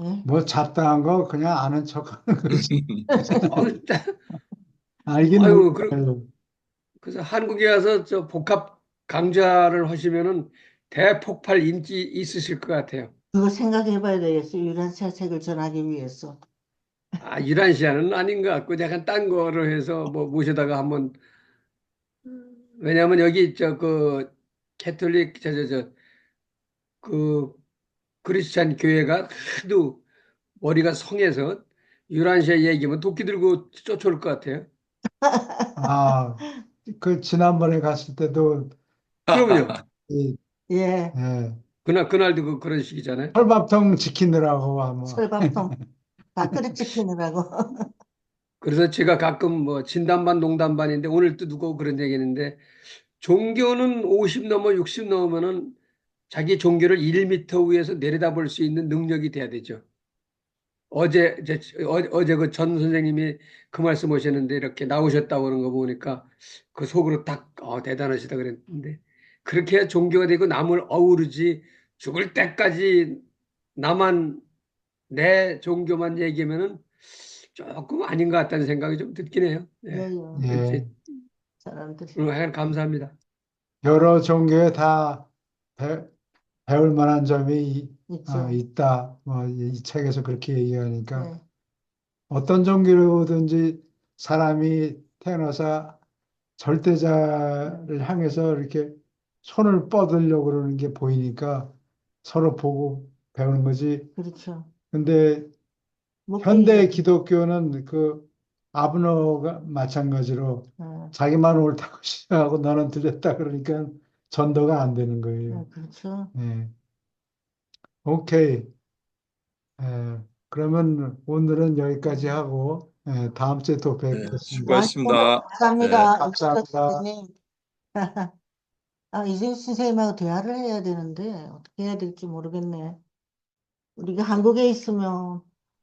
예? 뭐 잡다한 거 그냥 아는 척하는 거지. 아유, 알긴 아유 몰라요. 그래서 한국에 와서 저 복합 강좌를 하시면은 대폭발 인기 있으실 것 같아요. 그거 생각해 봐야 되겠어. 유란시아 책을 전하기 위해서. 아, 유란시아는 아닌 것 같고 약간 딴 거로 해서 뭐 모셔다가 한번 왜냐하면 여기 저 그 캐톨릭 그 크리스찬 교회가 하도 머리가 성해서 유란시아 얘기면 도끼 들고 쫓아올 것 같아요. 아, 그 지난번에 갔을 때도 그러면요. 이, 예. 예, 그날도 그런 식이잖아요. 철밥통 지키느라고 아마 철밥통 밥그릇 지키느라고. 그래서 제가 가끔 뭐 진단반 농담반인데 오늘 또 누구 그런 얘기 했는데 종교는 50 넘어 60 넘으면은 자기 종교를 1미터 위에서 내려다볼 수 있는 능력이 돼야 되죠. 어제 그 전 선생님이 그 말씀 하셨는데 이렇게 나오셨다고 그런 거 보니까 그 속으로 딱 대단하시다 그랬는데 그렇게 종교가 되고 남을 어우르지 죽을 때까지 나만 내 종교만 얘기하면은 조금 아닌 것 같다는 생각이 좀 듣긴 해요. 예. 예요. 예, 사람들이. 하여간 감사합니다. 여러 종교에 다 배울 만한 점이 있죠. 있다. 뭐, 이 책에서 그렇게 얘기하니까 네. 어떤 종교로든지 사람이 태어나서 절대자를 향해서 이렇게 손을 뻗으려고 그러는 게 보이니까 서로 보고 배우는 거지. 그렇죠. 근데 현대 목회의죠. 기독교는 그 아브너가 마찬가지로 네. 자기만 옳다고 시작하고 너는 틀렸다 그러니까 전도가 안 되는 거예요. 그렇죠. 예. 오케이. 그러면 오늘은 여기까지 하고 다음 주에 또 네, 뵙겠습니다. 수고하셨습니다. 감사합니다. 감사합니다. 선생님. 이제 선생님하고 대화를 해야 되는데 어떻게 해야 될지 모르겠네. 우리가 한국에 있으면